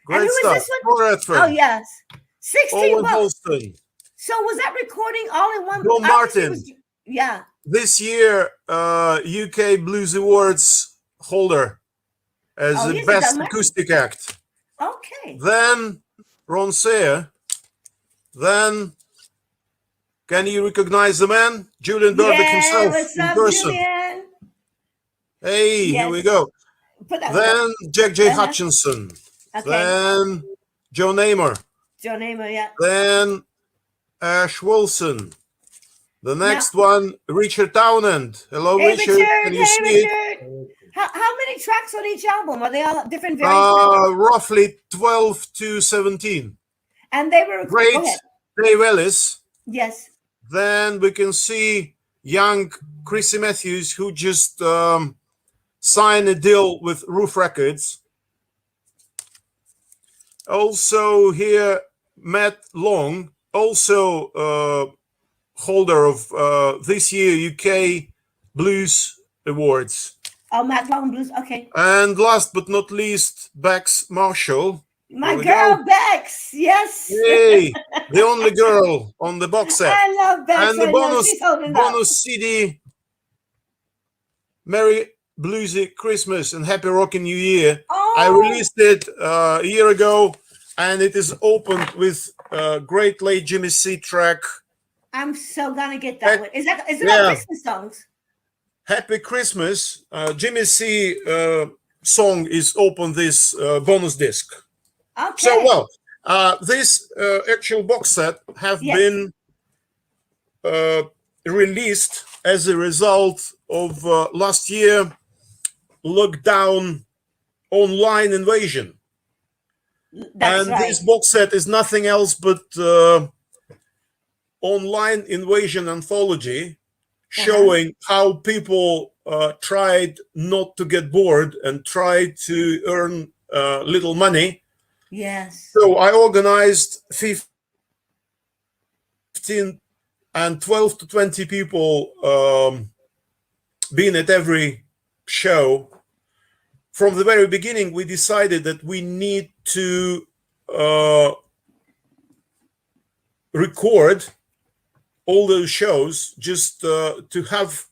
Great stuff. Oh yes, 16 Owen Holston. So was that recording all in one? Bill Martin. Yeah. This year, UK Blues Awards holder as the best acoustic act. Okay. Okay. Then Ron Sayer. Then, can you recognize the man? Julian Burdick Yeah, himself what's in up, person. Julian? Hey, here we go. Put that Then Jack J. Uh-huh. Hutchinson. Okay. Then Joe Namer. Joe Namer, yeah. Then Ash Wilson. The next one, Richard Townend. Hello, Hey, Richard. Can you see it? Richard. How many tracks on each album? Are they all different variations? Roughly 12 to 17. And they were Great. Go ahead. Dave Ellis. Yes. Then we can see young Chrissy Matthews, who just signed a deal with Roof Records. Also here, Matt Long, also holder of this year UK Blues Awards. Oh, Matt Long Blues. Okay. And last but not least, Bex Marshall. My girl Bex. Yes. Yay! The only girl on the box set. I love Bex. And the She's holding up. bonus CD, Merry Bluesy Christmas and Happy Rockin' New Year. Oh. I released it a year ago, and it is opened with great late Jimmy C track. I'm so gonna get that one. Is it all Christmas songs? Happy Christmas. Jimmy C song is open this bonus disc. Okay. So, well, this actual box set have been released as a result of last year lockdown online invasion. That's right. This box set is nothing else but online invasion anthology, showing how people tried not to get bored and tried to earn little money. Yes. So I organized 15 and 12 to 20 people being at every show. From the very beginning, we decided that we need to record all those shows just to have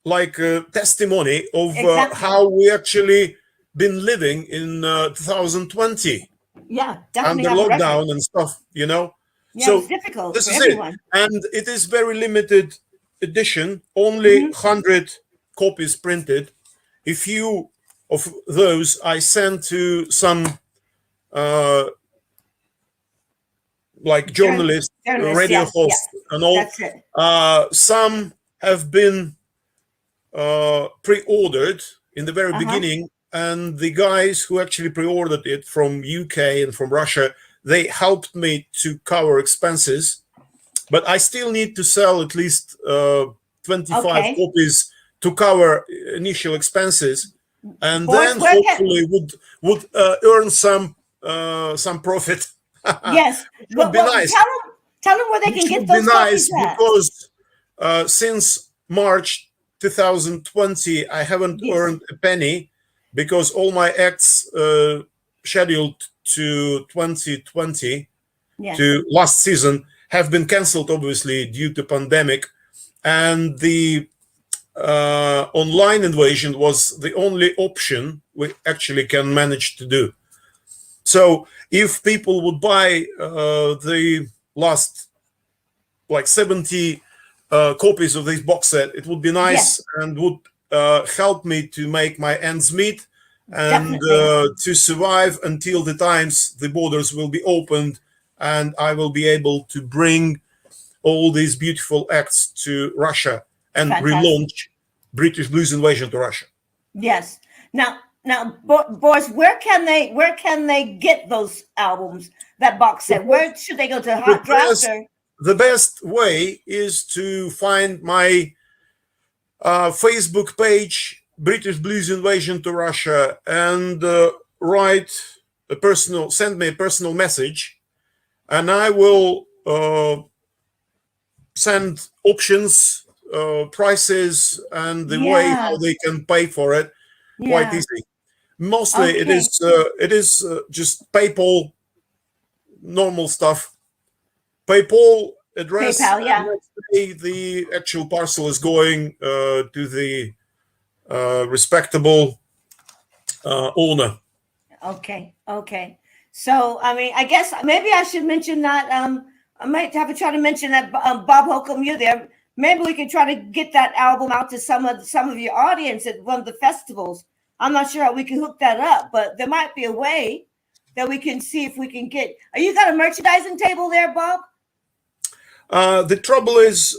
like a testimony of how we actually been living in 2020. Yeah, definitely. Under lockdown and stuff, you know. Yeah, so it's difficult this for is everyone. it, and it is very limited edition. Only 100 copies printed. A few of those I sent to some like journalists, radio hosts, and all. That's it. Some have been pre-ordered in the very beginning, and the guys who actually pre-ordered it from UK and from Russia, they helped me to cover expenses, but I still need to sell at least 25 copies to cover initial expenses, and then hopefully would earn some profit. Yes, it would be nice. Tell them where they can get those copies at. Because since March 2020, I haven't earned a penny, because all my acts scheduled to 2020 to last season have been cancelled, obviously due to pandemic, and the online invasion was the only option we actually can manage to do. So if people would buy the last like 70 copies of this box set, it would be nice and would help me to make my ends meet and to survive until the times the borders will be opened and I will be able to bring all these beautiful acts to Russia and relaunch British Blues Invasion to Russia. Yes. Now, Boris, where can they get those albums, that box set? Where should they go to? Hot Draft? The best way is to find my Facebook page, British Blues Invasion to Russia, and send me a personal message, and I will send options, prices, and the way how they can pay for it quite easy. Mostly it is just PayPal, normal stuff. PayPal address. PayPal, the actual parcel is going to the respectable owner. Okay. So, I mean, I guess maybe I should mention that. I might have to try to mention that Bob Holcomb, you're there. Maybe we can try to get that album out to some of your audience at one of the festivals. I'm not sure how we can hook that up, but there might be a way that we can see if we can get. You got a merchandising table there, Bob? The trouble is,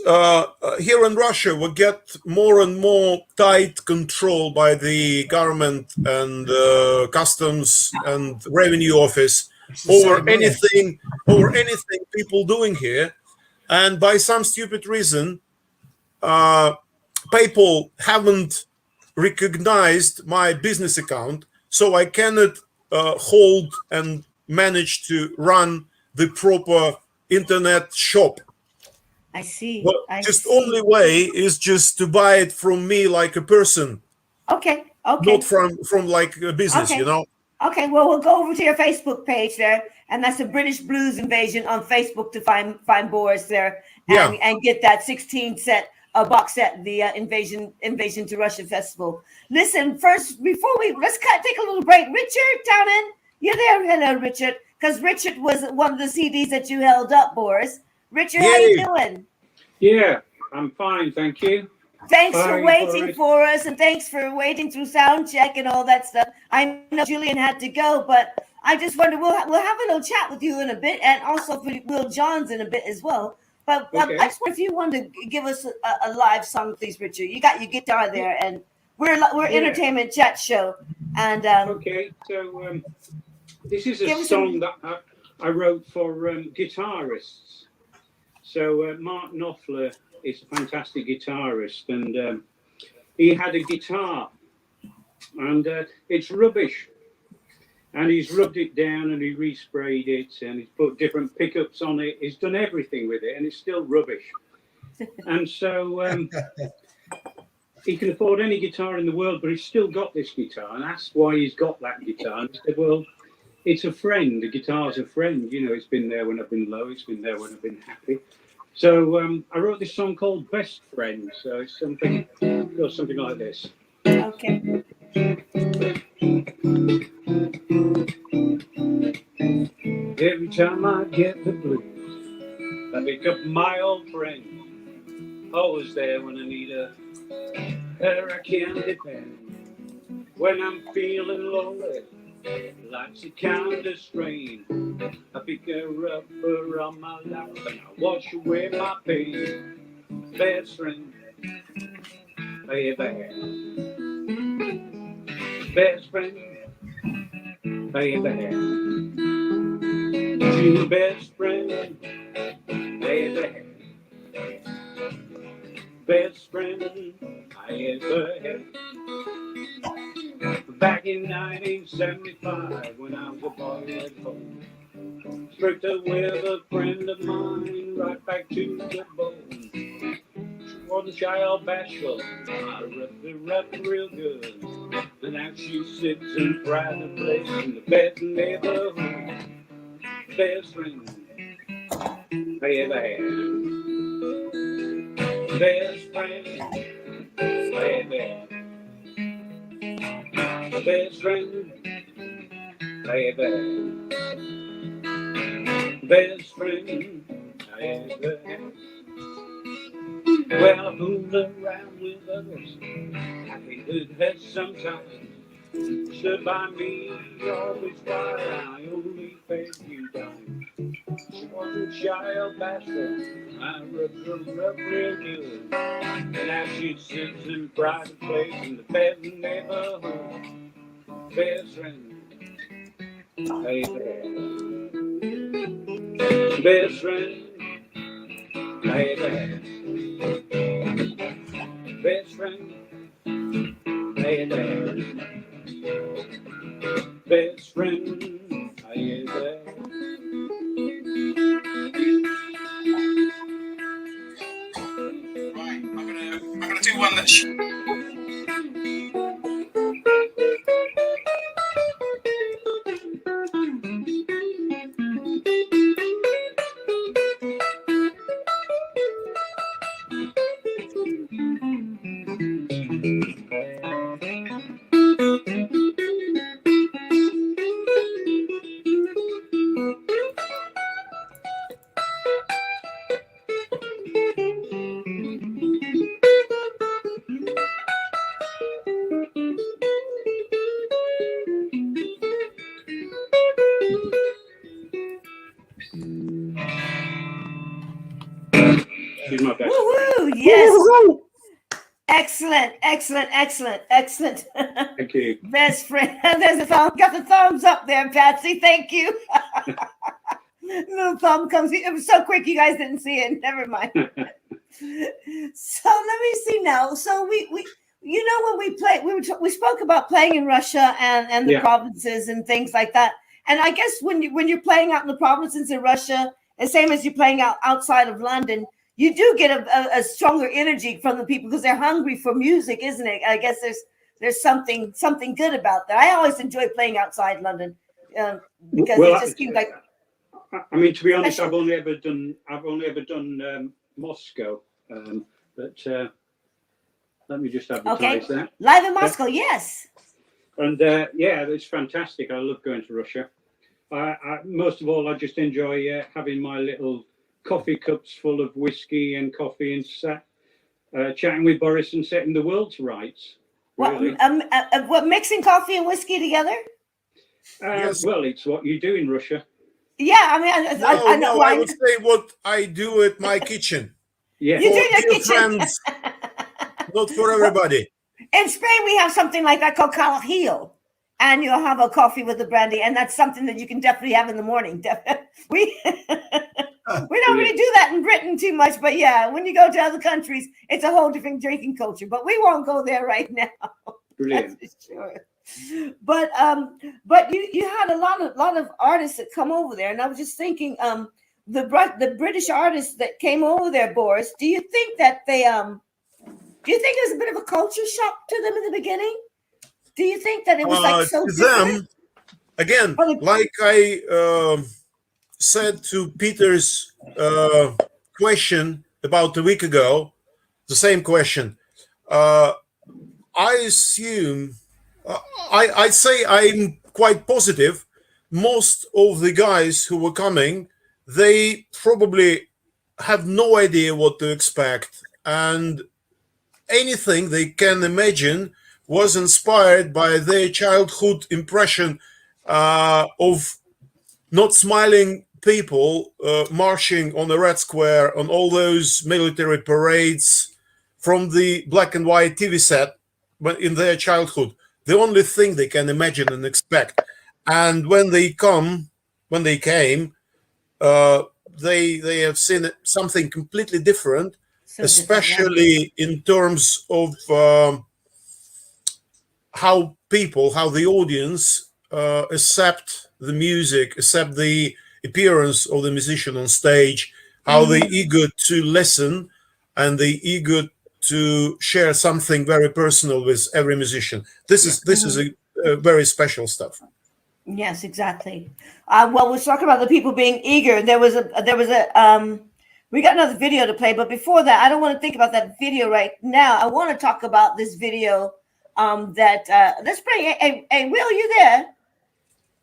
here in Russia, we get more and more tight control by the government and customs and revenue office over anything people doing here. And by some stupid reason, PayPal haven't recognized my business account, so I cannot hold and manage to run the proper internet shop. I see. But only way is just to buy it from me like a person. Okay. Not from like a business, Okay. you know. Okay, well, we'll go over to your Facebook page there, and that's the British Blues Invasion on Facebook to find Boris there, and get that 16 set box set, the Invasion to Russia Festival. Listen, first let's take a little break. Richard Townend, you're there. Hello, Richard, because Richard was one of the CDs that you held up, Boris. Richard, how you doing? Yeah, I'm fine, thank you. Thanks for waiting for us, and thanks for waiting through sound check and all that stuff. I know Julian had to go, but I just wondered, we'll have a little chat with you in a bit, and also for Will Johns in a bit as well. But I just wonder if you wanted to give us a live song, please, Richard. You got your guitar there, and we're entertainment chat show. And okay, so this is a song that I wrote for guitarists. So Mark Knopfler is a fantastic guitarist, and he had a guitar, and it's rubbish. And he's rubbed it down, and he resprayed it, and he's put different pickups on it. He's done everything with it, and it's still rubbish. And so he can afford any guitar in the world, but he's still got this guitar, and that's why he's got that guitar. And he said, well, it's a friend. The guitar's a friend. You know, it's been there when I've been low. It's been there when I've been happy. So I wrote this song called Best Friend. So it's something like this. Okay. Every time I get the blues, I pick up my old friend. Always there when I need her I can depend. When I'm feeling lonely, life's a kind of strain. I pick her up on my lap and I wash away my pain. Best friend, baby. Best friend, baby. True best friend, baby. Best friend I ever had. Back in 1975, when I was a boy at home, stripped with a friend of mine, right back to the bone. She wasn't shy or bashful, I rubbed her up real good. And now she sits in private place in the best neighborhood. Best friend I ever had. Best friend I ever had. Best friend I ever had. Best friend I ever had. Well, I fooled around with others, I hated her sometimes. Stood by me always while I only paid you dimes. She wasn't shy or bashful, I rubbed her up real good. And now she sits in private place in the best neighborhood. Best friend I ever had. Best friend I ever had. Best friend I ever had. Best friend I ever had. Right, I'm gonna do one that's She's my best Woo-hoo, friend. yes. Excellent, excellent, excellent, excellent. Thank you. Best friend. There's a thumb. Got the thumbs up there, Patsy. Thank you. Little thumb comes. It was so quick, you guys didn't see it. Never mind. So let me see now. So we you know, when we play, we spoke about playing in Russia and the provinces and things like that. And I guess when you're playing out in the provinces in Russia, the same as you're playing outside of London, you do get a stronger energy from the people because they're hungry for music, isn't it? I guess there's something good about that. I always enjoy playing outside London because it just seems like. I mean, to be honest, I've only ever done Moscow, but let me just advertise that. Live in Moscow, yes. And it's fantastic. I love going to Russia. Most of all, I just enjoy having my little coffee cups full of whiskey and coffee and chatting with Boris and setting the world to rights. Really. What, mixing coffee and whiskey together? Yes. Well, it's what you do in Russia. Yeah, I mean, I know. I would say what I do at my kitchen. Yeah, you do your kitchen. Friends, not for everybody. In Spain, we have something like that called calajillo, and you'll have a coffee with the brandy, and that's something that you can definitely have in the morning. We don't really do that in Britain too much, but yeah, when you go to other countries, it's a whole different drinking culture. But we won't go there right now. Brilliant. That's for sure. But you had a lot of artists that come over there, and I was just thinking, the British artists that came over there, Boris, do you think that they do you think it was a bit of a culture shock to them in the beginning? Do you think that it was like so different? Them, again, like I said to Peter's question about a week ago, the same question. I assume, I'd say I'm quite positive. Most of the guys who were coming, they probably have no idea what to expect, and anything they can imagine was inspired by their childhood impression of not smiling people marching on the Red Square on all those military parades from the black and white TV set in their childhood. The only thing they can imagine and expect. And when they came, they have seen something completely different, especially in terms of how the audience accept the music, accept the appearance of the musician on stage, how they're eager to listen and they're eager to share something very personal with every musician. This is a very special stuff. Yes, exactly. Well, we're talking about the people being eager. There was a we got another video to play, but before that, I don't want to think about that video right now. I want to talk about this video let's bring hey Will, you there?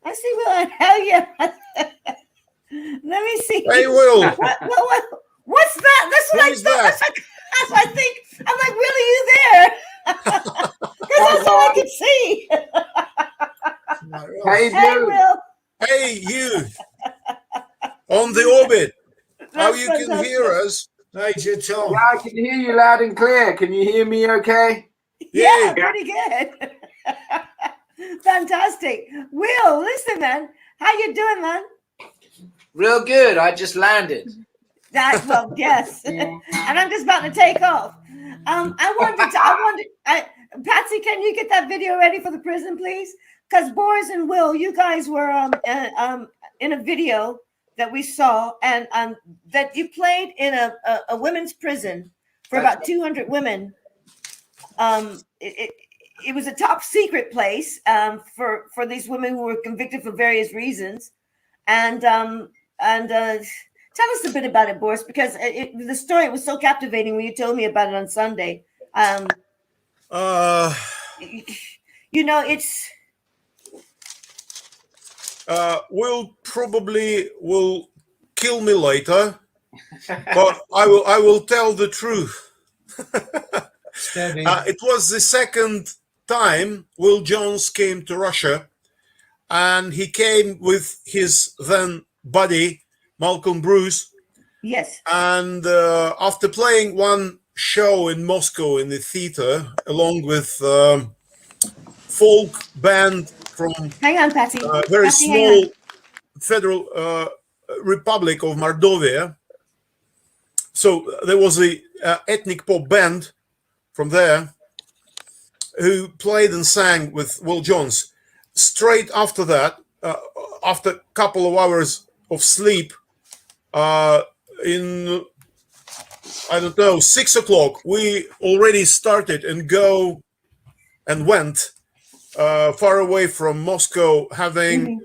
I see Will. Hell yeah. Let me see. Hey Will. What's that? That's what I thought. That's what I think. I'm like, Will, are you there? Because that's all I can see. Hey, Will. Hey, you on the orbit. How you can hear us? Hey, Tom. Yeah, I can hear you loud and clear. Can you hear me okay? Yeah, pretty good. Fantastic. Will, listen, man. How you doing, man? Real good. I just landed. That's well, yes. And I'm just about to take off. Patsy, can you get that video ready for the prison, please? Because Boris and Will, you guys were in a video that we saw, and that you played in a women's prison for about 200 women. It was a top secret place for these women who were convicted for various reasons, and tell us a bit about it, Boris, because the story was so captivating when you told me about it on Sunday. It's. Will kill me later, but I will tell the truth. It was the second time Will Jones came to Russia, and he came with his then buddy Malcolm Bruce, Yes. And after playing one show in Moscow in the theater, along with folk band from Hang on, Patsy. a very Patsy, small Federal Republic of Mordovia. So there was a ethnic pop band from there who played and sang with Will Jones. Straight after that, after a couple of hours of sleep, in, I don't know, 6 o'clock, we already started and went far away from Moscow, having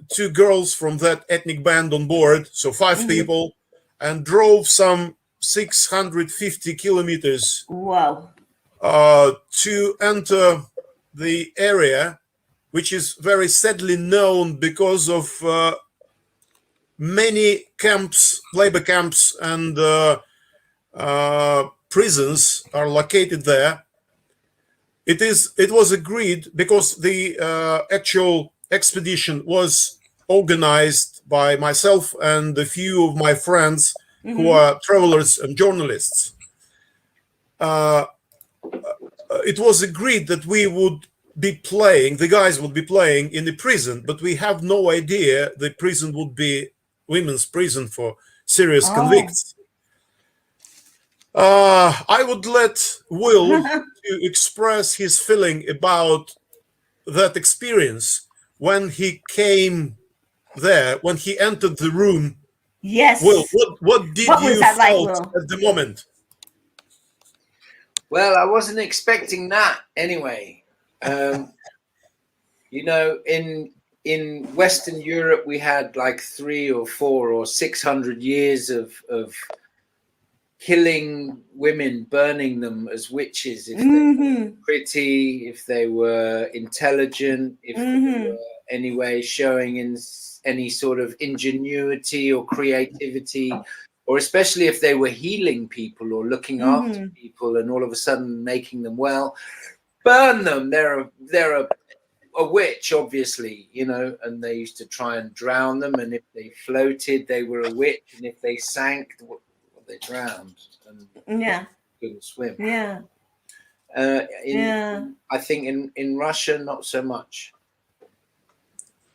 2 girls from that ethnic band on board, so 5 people, and drove some 650 kilometers wow. To enter the area, which is very sadly known because of many camps, labor camps, and prisons are located there. It was agreed, because the actual expedition was organized by myself and a few of my friends who are travelers and journalists. It was agreed that we would be playing, the guys would be playing in the prison, but we have no idea the prison would be women's prison for serious convicts. I would let Will to express his feeling about that experience when he came there, when he entered the room. Yes. Will, what did you feel at the moment? Well, I wasn't expecting that anyway. You know, in Western Europe, we had like 300 or 400 or 600 years of killing women, burning them as witches if they were pretty, if they were intelligent, if they were anyway showing in any sort of ingenuity or creativity, or especially if they were healing people or looking after people and all of a sudden making them well. Burn them. They're a witch, obviously, you know, and they used to try and drown them, and if they floated, they were a witch, and if they sank, they drowned and couldn't swim. I think in Russia, not so much.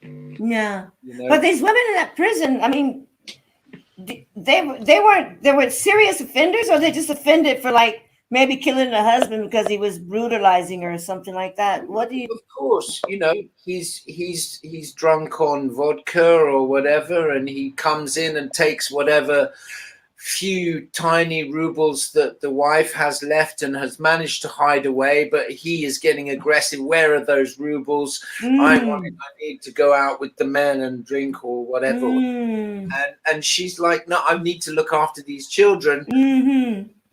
You know? But these women in that prison, I mean, they weren't serious offenders, or they just offended for like maybe killing a husband because he was brutalizing her or something like that. What do you? Of course, you know, he's drunk on vodka or whatever, and he comes in and takes whatever few tiny rubles that the wife has left and has managed to hide away, but he is getting aggressive. Where are those rubles? I need to go out with the men and drink or whatever. And she's like, no, I need to look after these children.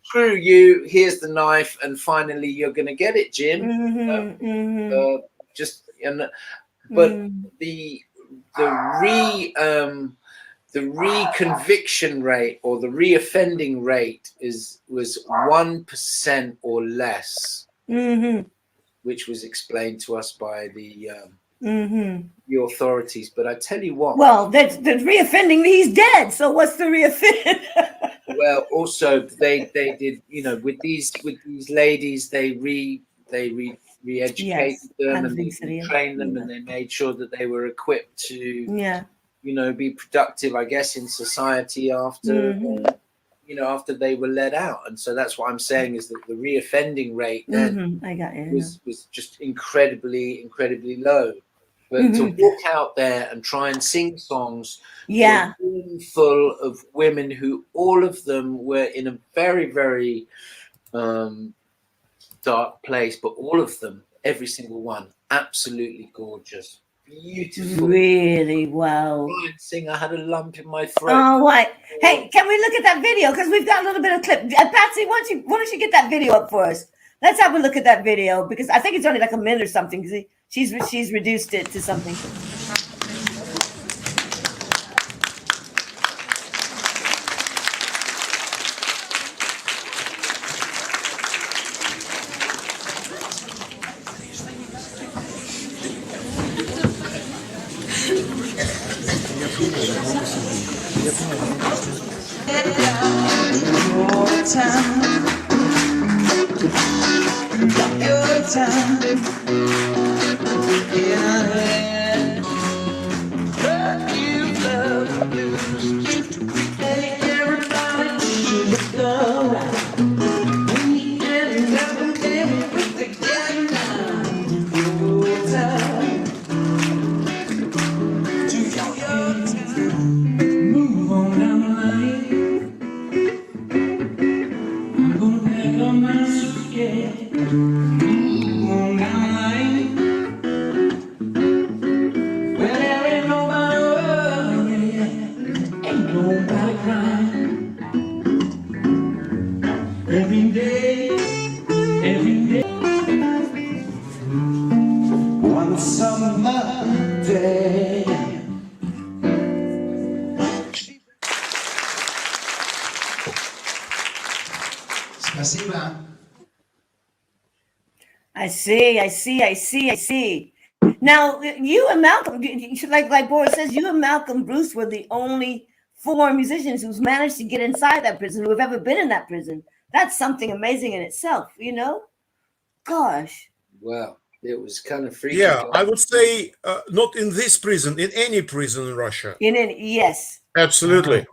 Screw you, here's the knife, and finally you're gonna get it, Jim. But the reconviction rate or the reoffending rate was 1% or less, which was explained to us by the authorities. But I tell you what. Well, that's reoffending. He's dead. So what's the reoffend? Well, also they did, you know, with these ladies, they re-educated them and they trained them and they made sure that they were equipped to you know, be productive, I guess, in society after, you know, after they were let out. And so that's what I'm saying is that the reoffending rate then was just incredibly, incredibly low. But to walk out there and try and sing songs, a room full of women who all of them were in a very, very dark place, but all of them, every single one, absolutely gorgeous. Beautiful. Really well. Sing. I had a lump in my throat. Oh, what? Hey, can we look at that video? Because we've got a little bit of clip. Patsy, why don't you get that video up for us? Let's have a look at that video, because I think it's only like a minute or something. Because she's reduced it to something. Your time. Your time. Yeah. You love blues. Hey, everybody, should go. We can never live together now. Your time. To your time. Move on down the line. I'm gonna pack up my suitcase. Move on down the line. Well, there ain't nobody worrying, ain't nobody crying. Every day, one summer day. Спасибо. I see. Now, you and Malcolm, like Boris says, you and Malcolm Bruce were the only 4 musicians who's managed to get inside that prison, who have ever been in that prison. That's something amazing in itself, you know? Gosh. Wow, it was kind of freaky. Yeah, I would say not in this prison, in any prison in Russia. Yes. Absolutely.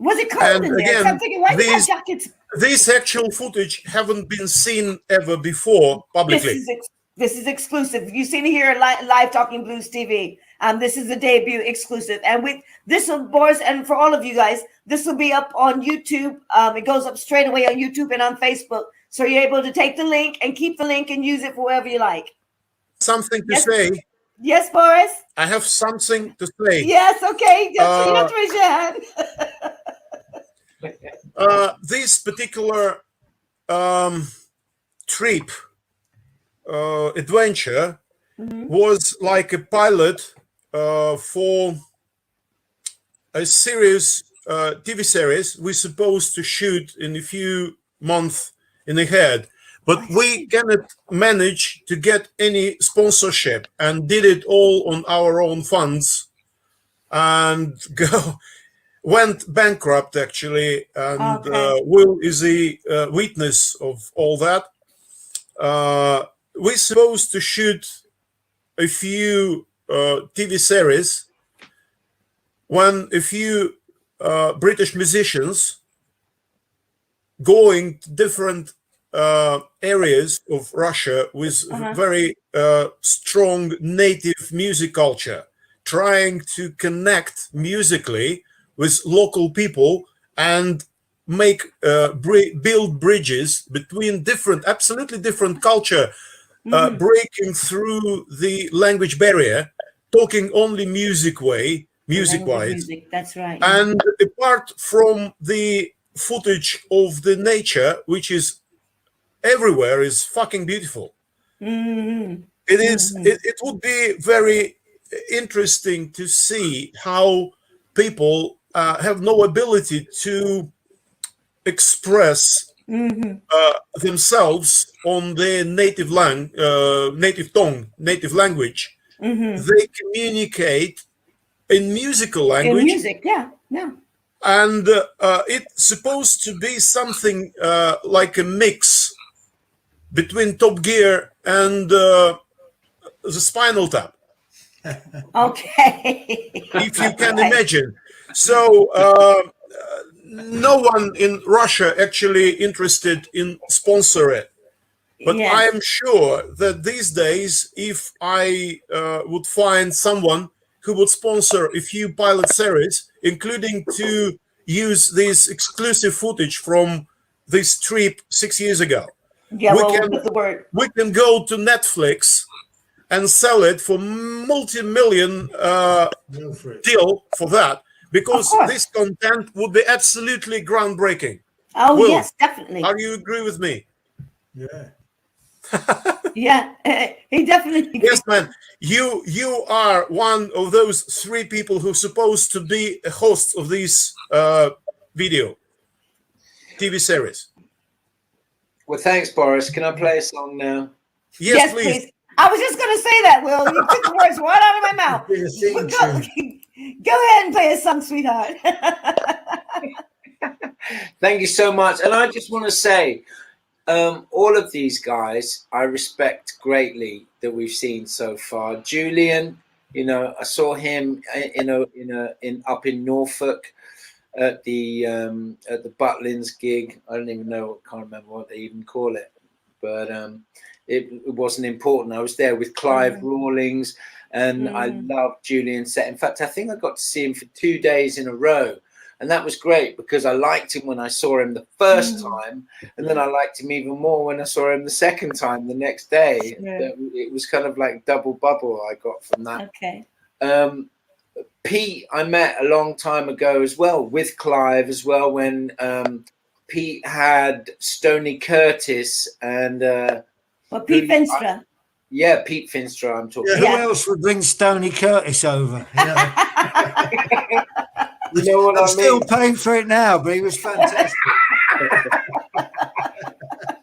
Was it cold And in there? again, I'm thinking, why do you have jackets? This actual footage haven't been seen ever before publicly. This is exclusive. You've seen it here at Live Talking Blues TV. This is the debut exclusive. And with this will, Boris, and for all of you guys, this will be up on YouTube. It goes up straight away on YouTube and on Facebook. So you're able to take the link and keep the link and use it for wherever you like. Something to say. Yes, Boris? I have something to say. Yes, okay. You have to raise your hand. This particular trip, adventure, was like a pilot for a series, TV series we're supposed to shoot in a few months in ahead. But we cannot manage to get any sponsorship and did it all on our own funds and went bankrupt actually. And Will is the witness of all that. We're supposed to shoot a few TV series when a few British musicians going to different areas of Russia with very strong native music culture, trying to connect musically with local people and make build bridges between absolutely different culture, breaking through the language barrier, talking only music-wise. That's right. And apart from the footage of the nature, which is everywhere, is fucking beautiful. It would be very interesting to see how people have no ability to express themselves on their native language. They communicate in musical language. In music, yeah. And it's supposed to be something like a mix between Top Gear and the Spinal Tap. Okay. If you can imagine. So no one in Russia actually interested in sponsor it. But I am sure that these days, if I would find someone who would sponsor a few pilot series, including to use this exclusive footage from this trip 6 years ago, we can go to Netflix and sell it for multi-million deal for that, because this content would be absolutely groundbreaking. Oh, Will, yes, definitely. Are you agree with me? Yeah. Yeah, he definitely. Yes, man. You are one of those 3 people who's supposed to be a host of this video TV series. Well, thanks, Boris. Can I play a song now? Yes, please. I was just going to say that, Will. You took the words right out of my mouth. Go ahead and play a song, sweetheart. Thank you so much. And I just want to say, all of these guys I respect greatly that we've seen so far. Julian, you know, I saw him up in Norfolk at the Butlins gig. I don't even know, can't remember what they even call it, but it wasn't important. I was there with Clive Rawlings, and I loved Julian's set. In fact, I think I got to see him for 2 days in a row. And that was great because I liked him when I saw him the first time, and then I liked him even more when I saw him the second time the next day. It was kind of like double bubble I got from that. Okay. Pete, I met a long time ago as well with Clive as well, when Pete had Stoney Curtis and Pete Feenstra. Yeah, Pete Feenstra. I'm talking. Who else would bring Stoney Curtis over? You know? You know what I'm I mean? still paying for it now, but he was fantastic.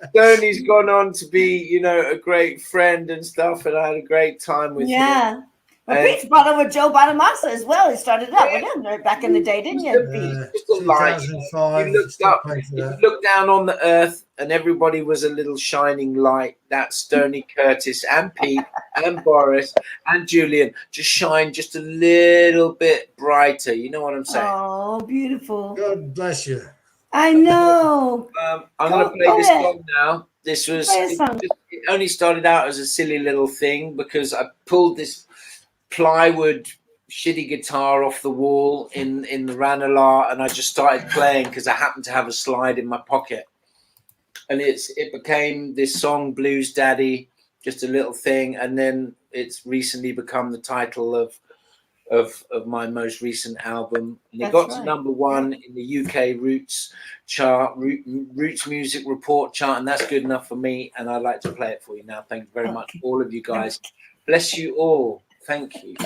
Stoney's gone on to be, you know, a great friend and stuff, and I had a great time with him. Yeah. Well, Pete's brought over Joe Bonamassa as well. He started out with him back in the day, didn't you? Just a light. You looked down on the earth, and everybody was a little shining light. That's Stoney Curtis and Pete and Boris and Julian just shine just a little bit brighter. You know what I'm saying? Oh, beautiful. God bless you. I know. I'm going to play this song now. This was it only started out as a silly little thing because I pulled this plywood shitty guitar off the wall in the Ranelagh, and I just started playing because I happened to have a slide in my pocket, and it became this song, Blues Daddy, just a little thing, and then it's recently become the title of my most recent album, and it got to #1 in the UK Roots chart, Roots Music Report chart, and that's good enough for me, and I'd like to play it for you now. Thank you very much, all of you guys. Bless you all. Thank you.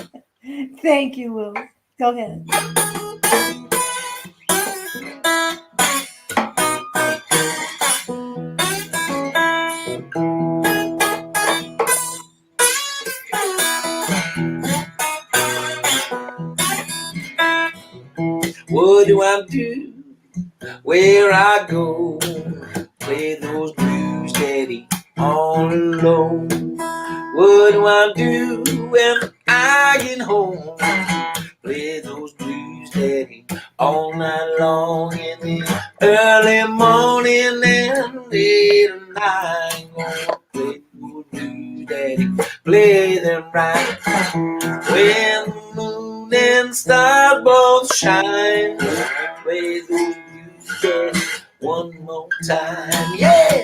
Thank you, Will. Go ahead. What do I do? Where I go? Play those blues, Daddy, all alone. What do I do when I get home? Play those blues, Daddy, all night long. In the early morning and late at night, gonna play those blues, Daddy, play them right. When the moon and stars both shine, play those blues, Daddy, one more time, yeah.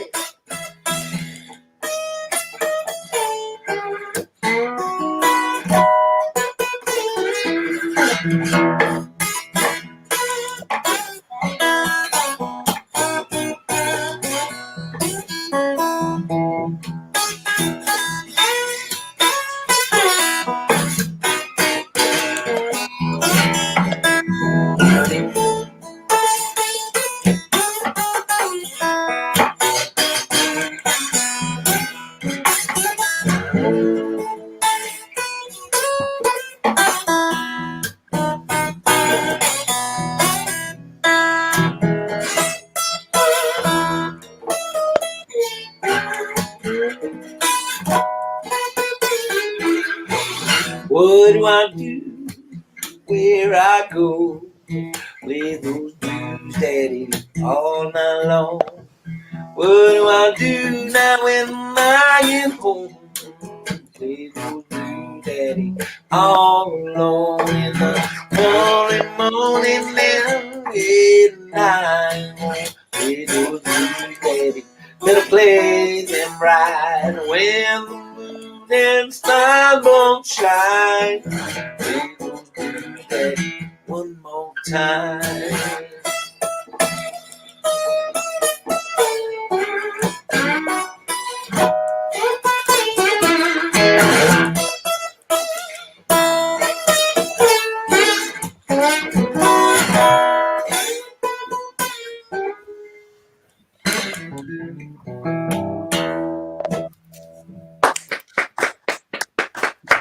What do I do? Where I go? Play those blues, Daddy, all night long. What do I do now when I get home? Play those blues, Daddy, all alone. In the early morning and late at night. Play those blues, Daddy, better play them right. When the moon and stars won't shine, play those blues, Daddy, one more time.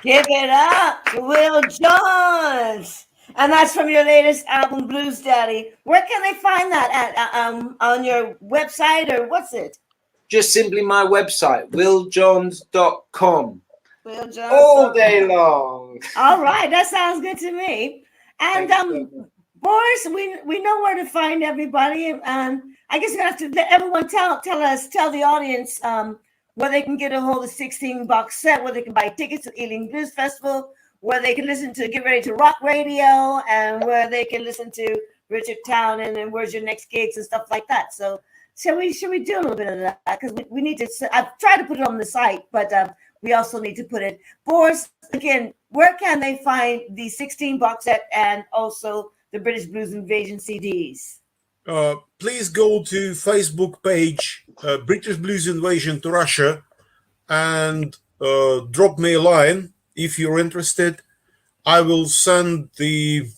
Give it up to Will Jones. And that's from your latest album, Blues Daddy. Where can they find that at? On your website, or what's it? Just simply my website, willjohns.com. Will Jones. All day long. All right, that sounds good to me. And Boris, we know where to find everybody. I guess we have to let everyone tell the audience where they can get a hold of 16 box set, where they can buy tickets to Ealing Blues Festival, where they can listen to Get Ready to Rock Radio, and where they can listen to Richard Townend and where's your next gigs and stuff like that. So should we do a little bit of that? Because we need to. I've tried to put it on the site, but we also need to put it. Boris, again, where can they find the 16 box set and also the British Blues Invasion CDs? Please go to Facebook page, British Blues Invasion to Russia, and drop me a line if you're interested. I will send the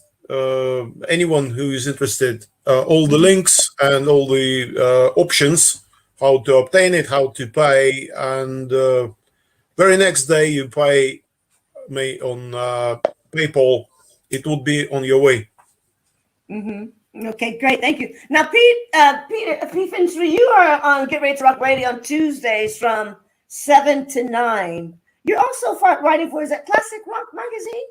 anyone who is interested all the links and all the options, how to obtain it, how to pay, and very next day you pay me on PayPal. It would be on your way. Mm-hmm. Okay, great, thank you. Now, Peter Feenstra, you are on Get Ready to Rock Radio on Tuesdays from 7 to 9. You're also writing for, is that Classic Rock Magazine?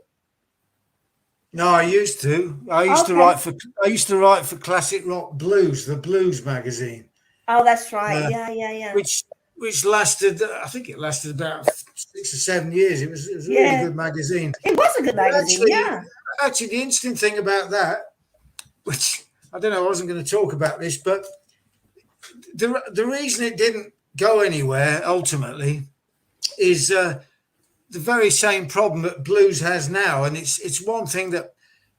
No, I used to. I used to write for Classic Rock Blues, the blues magazine. Oh, that's right. Yeah. Which lasted, I think it lasted about 6 or 7 years. It was a really good magazine. It was a good magazine, Actually, the interesting thing about that, which I don't know, I wasn't going to talk about this, but the reason it didn't go anywhere ultimately is the very same problem that blues has now, and it's one thing that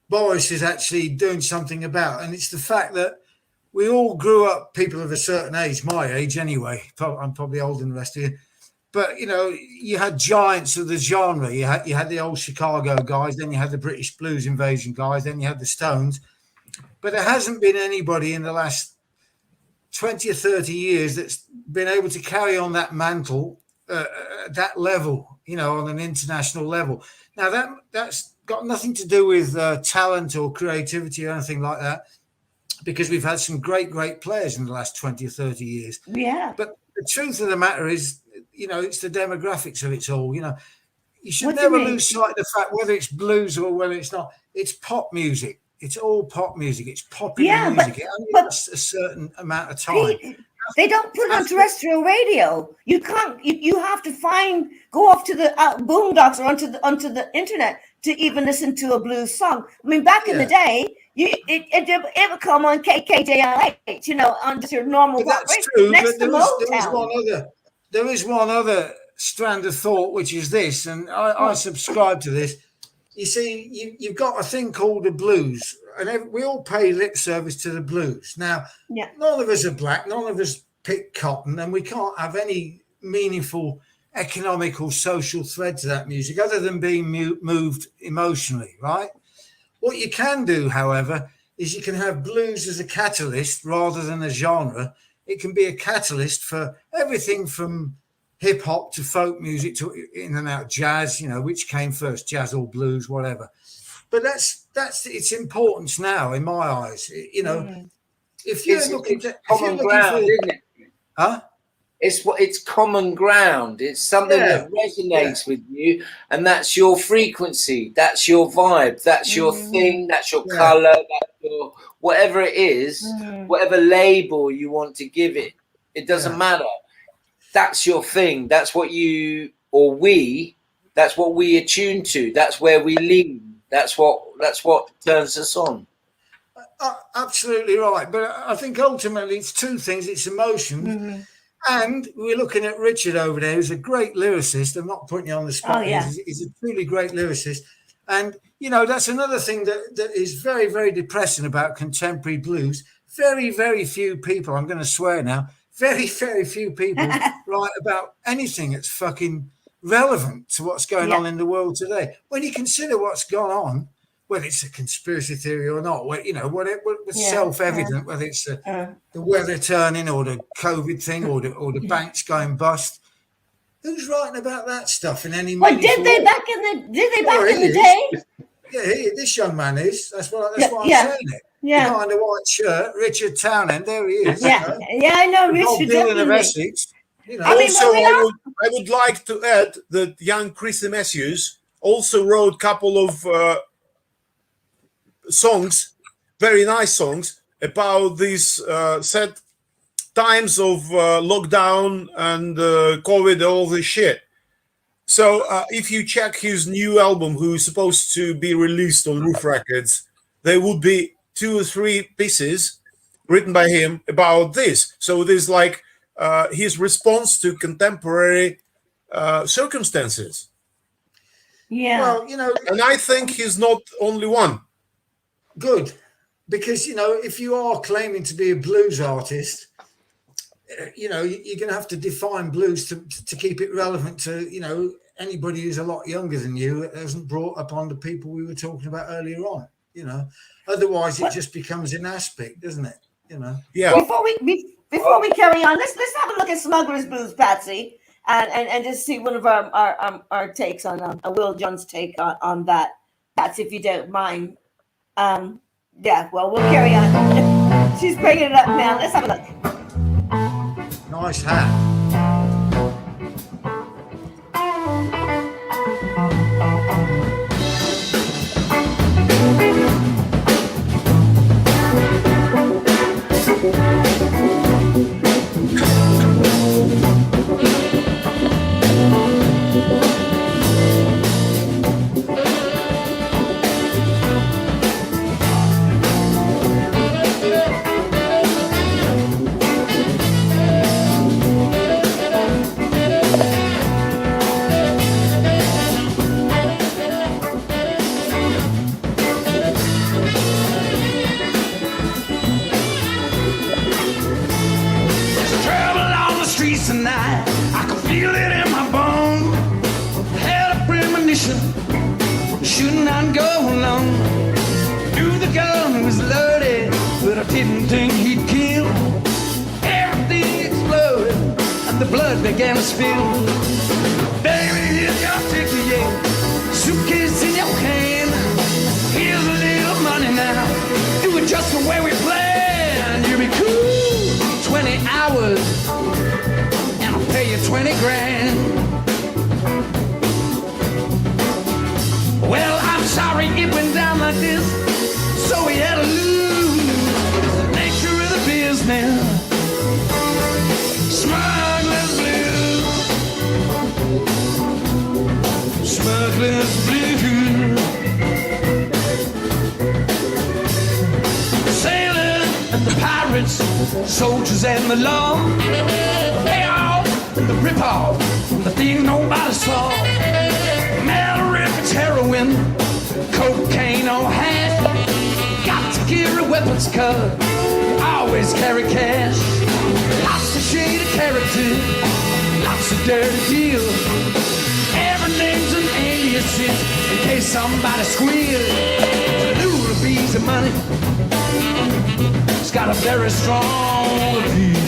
Boris is actually doing something about, and it's the fact that we all grew up, people of a certain age, my age anyway, I'm probably older than the rest of you, but, you know, you had giants of the genre. You had the old Chicago guys, then you had the British Blues Invasion guys, then you had the Stones. But there hasn't been anybody in the last 20 or 30 years that's been able to carry on that mantle at that level, you know, on an international level. Now, that's got nothing to do with talent or creativity or anything like that, because we've had some great players in the last 20 or 30 years. Yeah. But the truth of the matter is, you know, it's the demographics of it all. You know, you should never lose sight of the fact, whether it's blues or whether it's not, it's pop music. It's all pop music. It's popular music. It only lasts a certain amount of time. They don't put it on terrestrial radio. You can't. You have to go off to the boondocks or onto the internet to even listen to a blues song. I mean, back in the day, it would come on KKJLH, you know, on just your normal. But that's true. But there is one other strand of thought, which is this, and I subscribe to this. You see, you've got a thing called the blues, and we all pay lip service to the blues. Now, none of us are black, none of us pick cotton, and we can't have any meaningful economical, social thread to that music other than being moved emotionally, right? What you can do, however, is you can have blues as a catalyst rather than a genre. It can be a catalyst for everything from hip hop to folk music to in and out jazz, you know, which came first, jazz or blues, whatever. But that's its importance now in my eyes. You know, if you're looking for common ground, isn't it? Huh? It's common ground. It's something that resonates with you, and that's your frequency, that's your vibe, that's your thing, that's your color, that's your whatever it is, whatever label you want to give it. It doesn't matter. That's your thing. That's what you or we. That's what we attune to. That's where we lean. That's what turns us on. Absolutely right. But I think ultimately it's two things. It's emotion. And we're looking at Richard over there, who's a great lyricist. I'm not putting you on the spot. Oh, yeah. He's a truly great lyricist. And, you know, that's another thing that is very, very depressing about contemporary blues. Very, very few people, I'm going to swear now, very, very few people write about anything that's fucking relevant to what's going on in the world today. When you consider what's gone on, whether it's a conspiracy theory or not, you know, what's self-evident, whether it's the weather turning or the COVID thing or the banks going bust. Who's writing about that stuff in any? Well, did they back in the day? Yeah, this young man is. That's what I'm saying. It. Yeah. Behind a white shirt, Richard Townend. There he is. Yeah, I know Richard. Dylan of Essex. You know. I would like to add that young Chrissy Matthews also wrote a couple of songs, very nice songs, about these sad times of lockdown and COVID, all this shit. So if you check his new album, who's supposed to be released on Roof Records, there would be 2 or 3 pieces written by him about this. So there's like his response to contemporary circumstances. Yeah. Well, you know, and I think he's not only one. Good, because you know, if you are claiming to be a blues artist, you know, you're going to have to define blues to keep it relevant to, you know, anybody who's a lot younger than you that hasn't brought upon the people we were talking about earlier on. You know, otherwise it just becomes an aspect, doesn't it? You know. Yeah. Before we carry on, let's have a look at Smuggler's Blues, Patsy, and just see one of our takes on Will John's take on that, Patsy, if you don't mind. Yeah. Well, we'll carry on. She's bringing it up now. Let's have a look. Nice hat. Tonight, I can feel it in my bones. Had a premonition, should not go alone. Knew the gun was loaded, but I didn't think he'd kill. Everything exploded, and the blood began to spill. Baby, here's your ticket, yeah. Suitcase in your hand. Here's a little money now. Do it just the way we planned. You'll be cool 20 hours. Pay you 20 grand. Well, I'm sorry it went down like this, so we had to lose the nature of the business. Smuggler's blues, smuggler's blues. Sailors and the pirates, soldiers and the law, they all the rip-off, the thing nobody saw. Metal rippers, heroin, cocaine or hash. Got to carry weapons, cuz always carry cash. Lots of shady character, lots of dirty deals. Every name's an alias in case somebody squeals. The lure of bees and money, it's got a very strong appeal.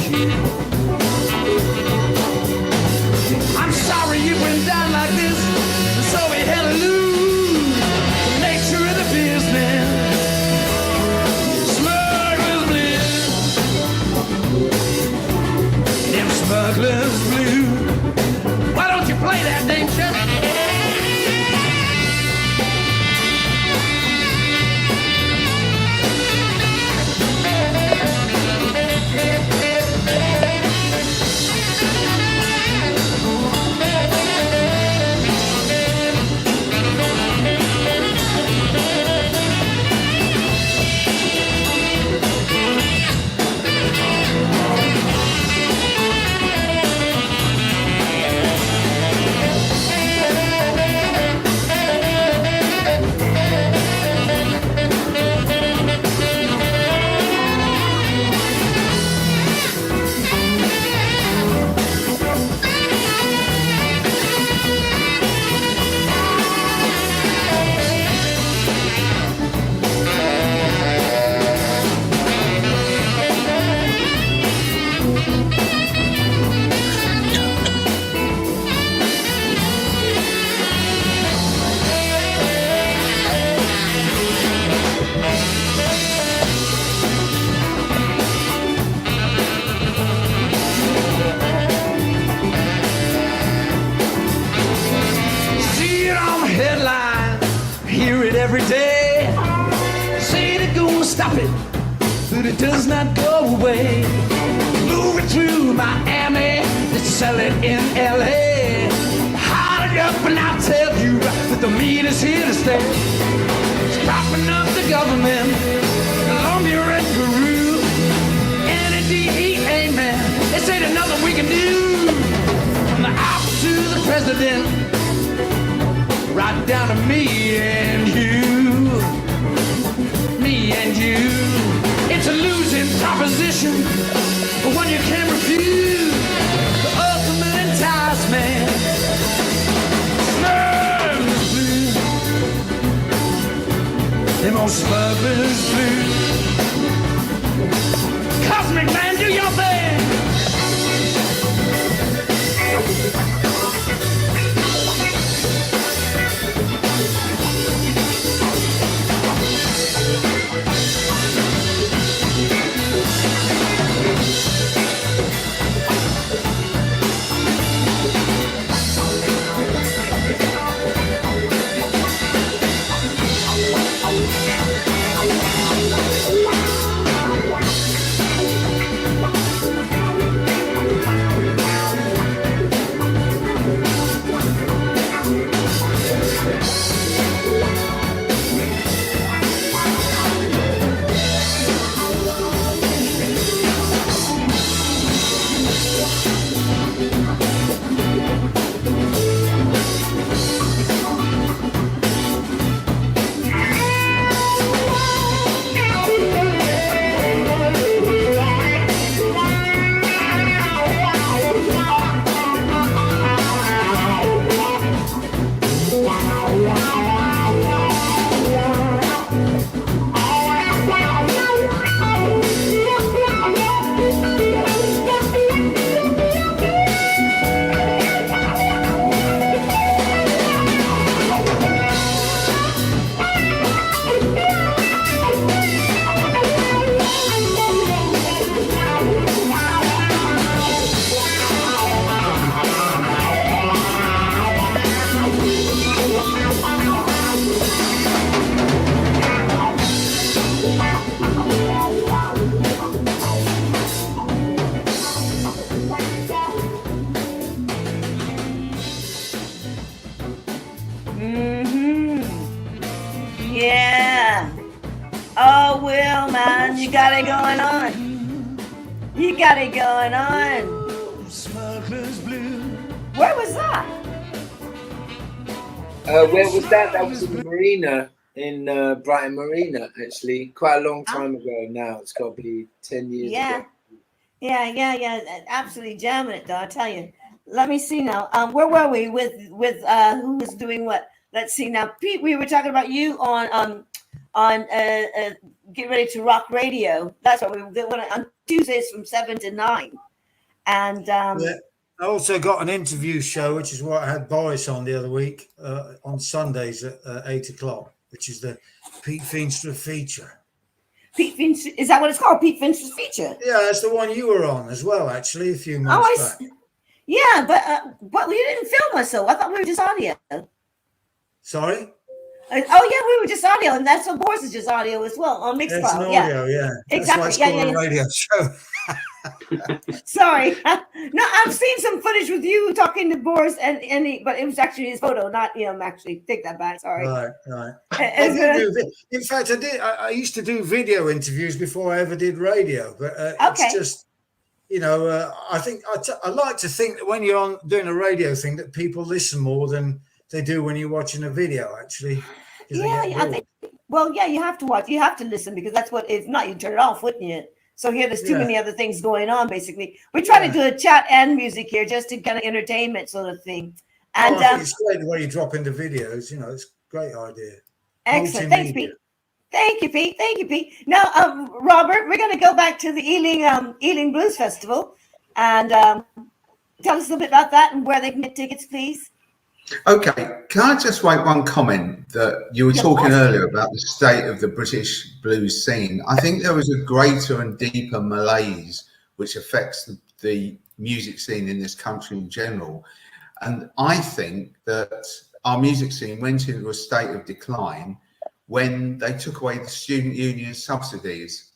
I'm sorry it went down like this, so we had to lose the nature of the business. Smuggler's blues, them smuggler's blues. Why don't you play that, Dame Chuck? every day. Say they're gonna stop it, but it does not go away. Move it through Miami, they sell it in LA. Hot it up and I'll tell you that the meat is here to stay. It's propping up the government, Colombia and Peru. NDEA, man, this ain't nothing we can do. From the opera to the president, right down to me and you. Me and you. It's a losing proposition, but one you can't refuse. The ultimate enticement. Smugglers Blues. Them old smugglers blues. Cosmic man, do your thing. Yeah. Oh, Will, man, you got it going on. You got it going on. Smugglers Blues. Where was that? Where was that? That was in the marina, in Brighton Marina, actually. Quite a long time ago now. It's got to be 10 years ago. Yeah. Absolutely jamming it, though, I tell you. Let me see now. Where were we with who was doing what? Let's see now. Pete, we were talking about you on Get Ready to Rock Radio. That's what we were doing on Tuesdays from 7 to 9. And I also got an interview show, which is what I had Boris on the other week, on Sundays at 8 o'clock, which is the Pete Feenstra feature. Pete Feenstra, is that what it's called? Pete Feenstra's feature? Yeah, that's the one you were on as well, actually, a few months back. Yeah, but we didn't film us, so I thought we were just audio. Sorry? Oh, yeah, we were just audio, and that's what Boris is just audio as well on Mixcloud. It's an audio, yeah. Exactly. That's why it's called a radio show. Sorry. No, I've seen some footage with you talking to Boris, but it was actually his photo, not him. Actually, take that back. Sorry. Right. In fact, I used to do video interviews before I ever did radio, but it's just, I think I like to think that when you're doing a radio thing, that people listen more than they do when you're watching a video, actually. Yeah, I think. Well, yeah, you have to watch. You have to listen because that's what. If not, you turn it off, wouldn't you? So here, there's too many other things going on. Basically, we try to do a chat and music here, just to kind of entertainment sort of thing. And I think it's great the way you drop into videos. It's a great idea. Excellent. Thanks, Pete. Thank you, Pete. Now, Robert, we're going to go back to the Ealing Blues Festival, and tell us a little bit about that and where they can get tickets, please. Okay, can I just make one comment that you were talking earlier about the state of the British blues scene? I think there was a greater and deeper malaise which affects the music scene in this country in general. And I think that our music scene went into a state of decline when they took away the student union subsidies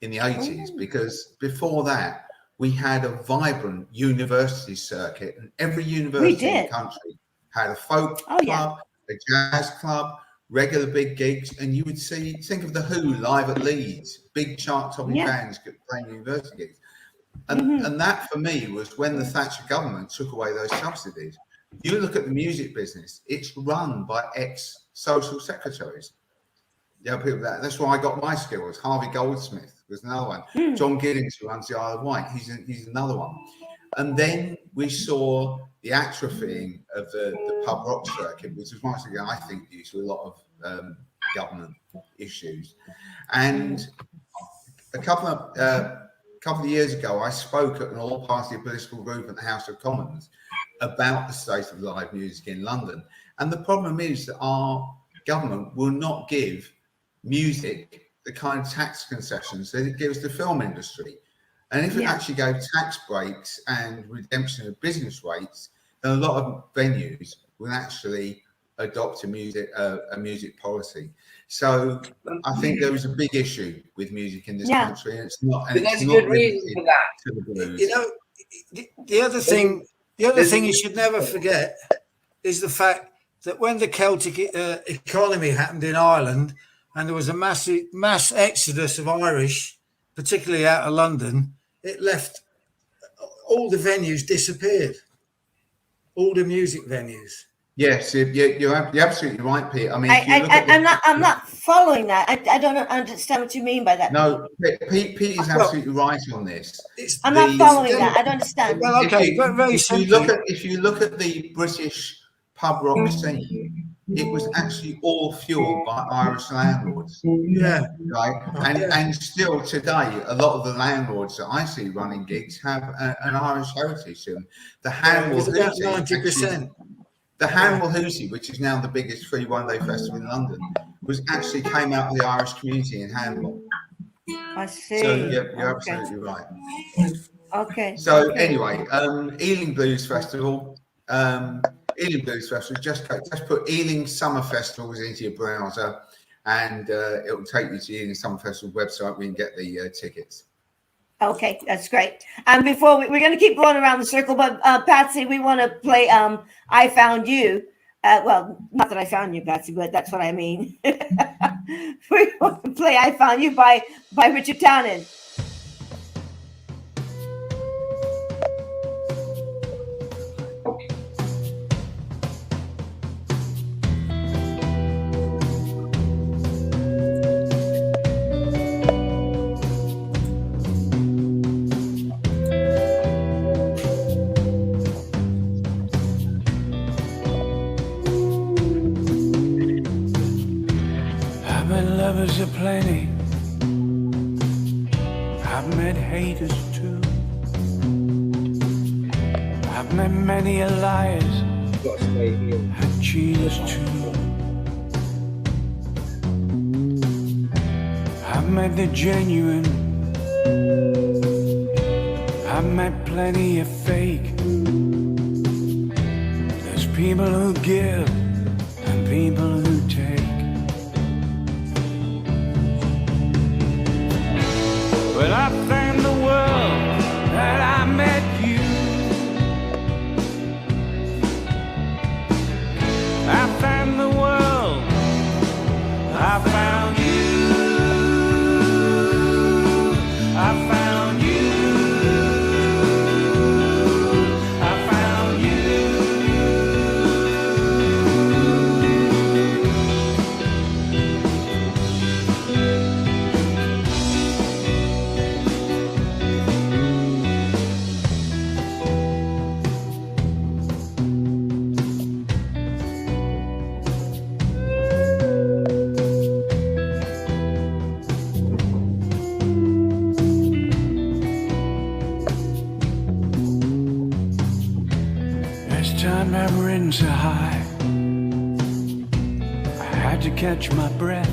in the 80s, because before that, we had a vibrant university circuit, and every university in the country had a folk club, a jazz club, regular big gigs, and you would think of the Who live at Leeds, big chart-topping bands playing university gigs. And that, for me, was when the Thatcher government took away those subsidies. You look at the music business, it's run by ex-social secretaries. People that's where I got my skills. Harvey Goldsmith was another one. John Giddings, who runs the Isle of Wight, he's another one. And then we saw the atrophying of the pub rock circuit, which was once again, I think, due to a lot of government issues. And a couple of years ago, I spoke at an all-party political group at the House of Commons about the state of live music in London. And the problem is that our government will not give music the kind of tax concessions that it gives the film industry. And if it actually gave tax breaks and redemption of business rates, then a lot of venues will actually adopt a music policy. So I think there is a big issue with music in this country, and it's not. And there's a good reason for that. You know, the other thing you should never forget is the fact that when the Celtic economy happened in Ireland, and there was a mass exodus of Irish, particularly out of London, it left all the venues disappeared, all the music venues. Yes, you're absolutely right, Pete. I mean, I'm not following that. I don't understand what you mean by that. No, Pete is absolutely right on this. I'm not following that. I don't understand. Well, okay, very simply. If you look at the British pub rock scene, it was actually all fueled by Irish landlords. Yeah. Right. And still today, a lot of the landlords that I see running gigs have an Irish heritage. And the Hanwell about 90%. The Hanwell Hoosie, which is now the biggest free one-day festival in London, came out of the Irish community in Hanwell. I see. So you're absolutely right. Okay. So anyway, Ealing Blues Festival. Just put Ealing Summer Festivals into your browser, and it will take you to the Ealing Summer Festival website where you can get the tickets. Okay, that's great. And before we're going to keep going around the circle, but Patsy, we want to play I Found You. Well, not that I found you, Patsy, but that's what I mean. We want to play I Found You by Richard Townend. Lovers are plenty. I've met haters too. I've met many a liars and cheaters too. I've met the genuine. I've met plenty of fake. There's people who give and people who take. But I thank the world that I met you. I thank the world I found you. I found you. I found you. Time I've ridden so high, I had to catch my breath.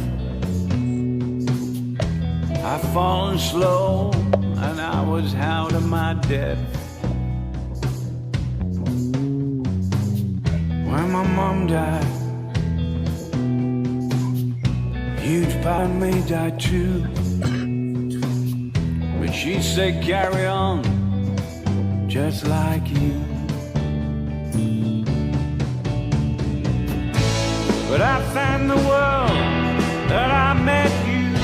I've fallen slow and I was out of my depth. When my mom died, if I may die too. But she said, carry on, just like you. But I found the world that I met you.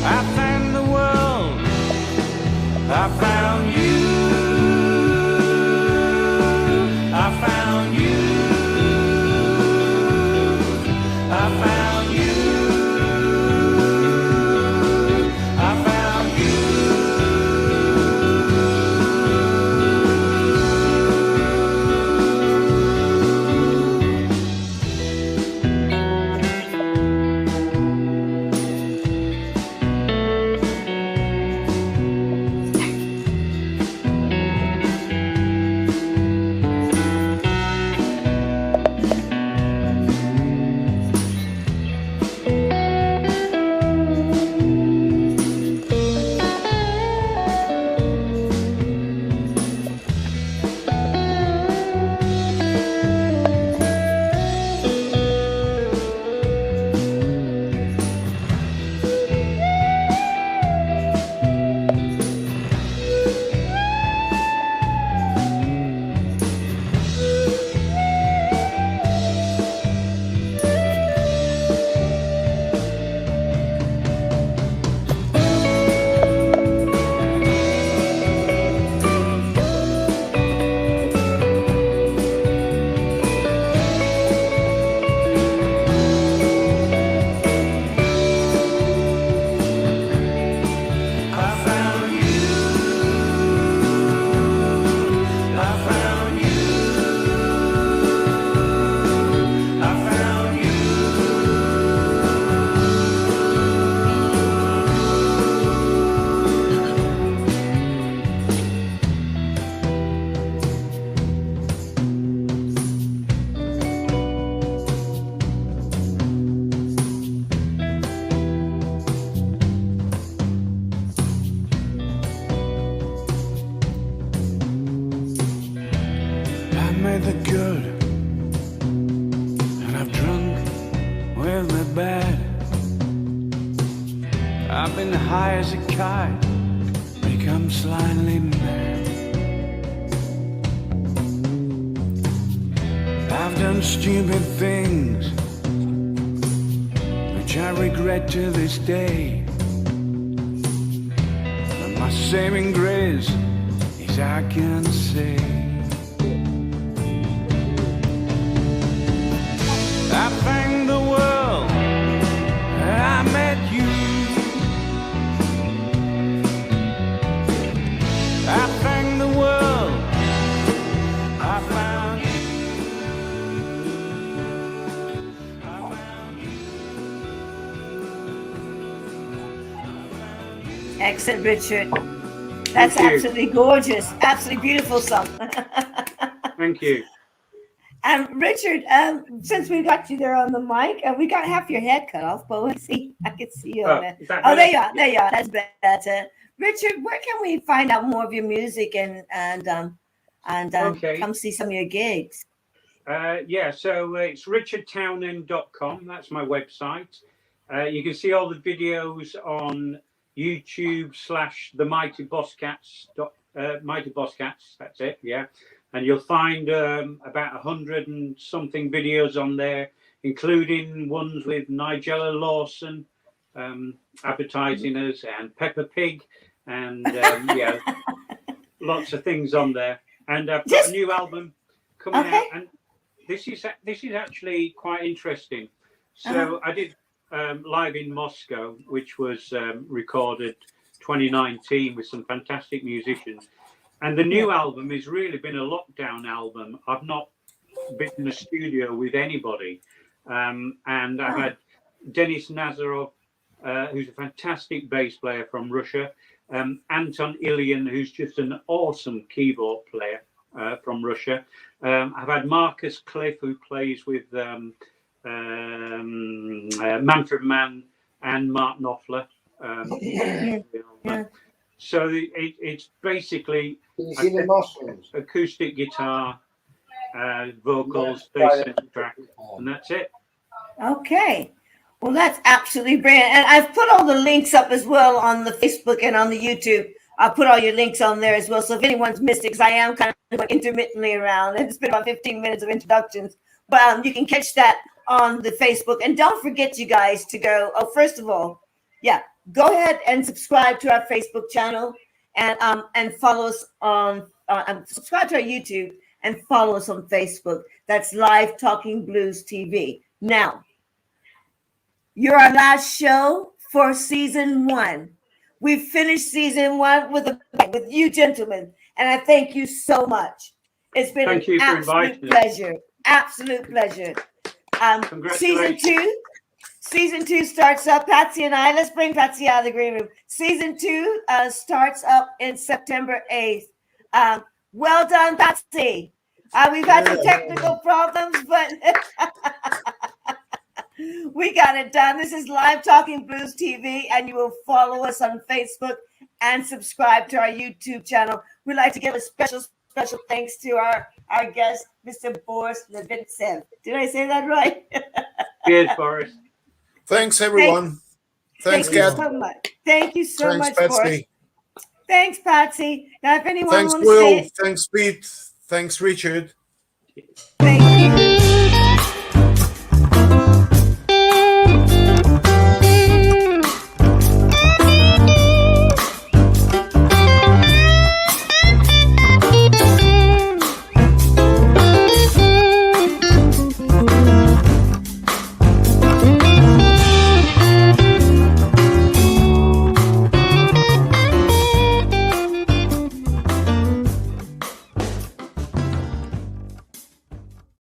I found the world, I found you. I found you. I found you. I found you. The good, and I've drunk with the bad. I've been high as a kite, become slightly mad. I've done stupid things which I regret to this day, but my saving grace is I can say I thank the world that I met you. I thank the world I found you. I found you. Excellent, Richard. That's absolutely gorgeous. Absolutely beautiful song. Thank you. Richard, since we got you there on the mic, we got half your head cut off, but let's see. I can see you on there. Oh, there you are. There you are. That's better. Richard, where can we find out more of your music and come see some of your gigs? Yeah, so it's richardtownend.com. That's my website. You can see all the videos on YouTube / the Mighty Boss Cats. Mighty Boss Cats. That's it. Yeah. And you'll find about 100 and something videos on there, including ones with Nigella Lawson advertising us, and Peppa Pig, and yeah, lots of things on there. And I've got a new album coming out, and this is actually quite interesting. So I did Live in Moscow, which was recorded 2019 with some fantastic musicians. And the new album has really been a lockdown album. I've not been in the studio with anybody. And I've had Denis Nazarov, who's a fantastic bass player from Russia. Anton Ilyin, who's just an awesome keyboard player from Russia. I've had Marcus Cliff, who plays with Manfred Mann and Mark Knopfler. So it's basically acoustic guitar, vocals, bass and track. And that's it. Okay. Well, that's absolutely brilliant. And I've put all the links up as well on the Facebook and on the YouTube. I'll put all your links on there as well. So if anyone's missed it, because I am kind of intermittently around, and it's been about 15 minutes of introductions, but you can catch that on the Facebook. And don't forget, you guys, to go. Oh, first of all, yeah, go ahead and subscribe to our Facebook channel and follow us on subscribe to our YouTube and follow us on Facebook. That's Live Talking Blues TV. Now, you're our last show for season 1. We've finished season 1 with you gentlemen, and I thank you so much. It's been an absolute pleasure. Absolute pleasure. Season 2 starts up. Patsy and I, let's bring Patsy out of the green room. Season 2 starts up in September 8th. Well done, Patsy. We've had some technical problems, but we got it done. This is Live Talking Blues TV, and you will follow us on Facebook and subscribe to our YouTube channel. We'd like to give a special thanks to our guest, Mr. Boris Litvintsev. Did I say that right? Cheers, Boris. Thanks, everyone. Thanks, Kat. So much. Thank you so much, Patsy. Boris. Thanks, Patsy. Now, if anyone Thanks, wants to Will. say it, Thanks, Pete. Thanks, Richard. thank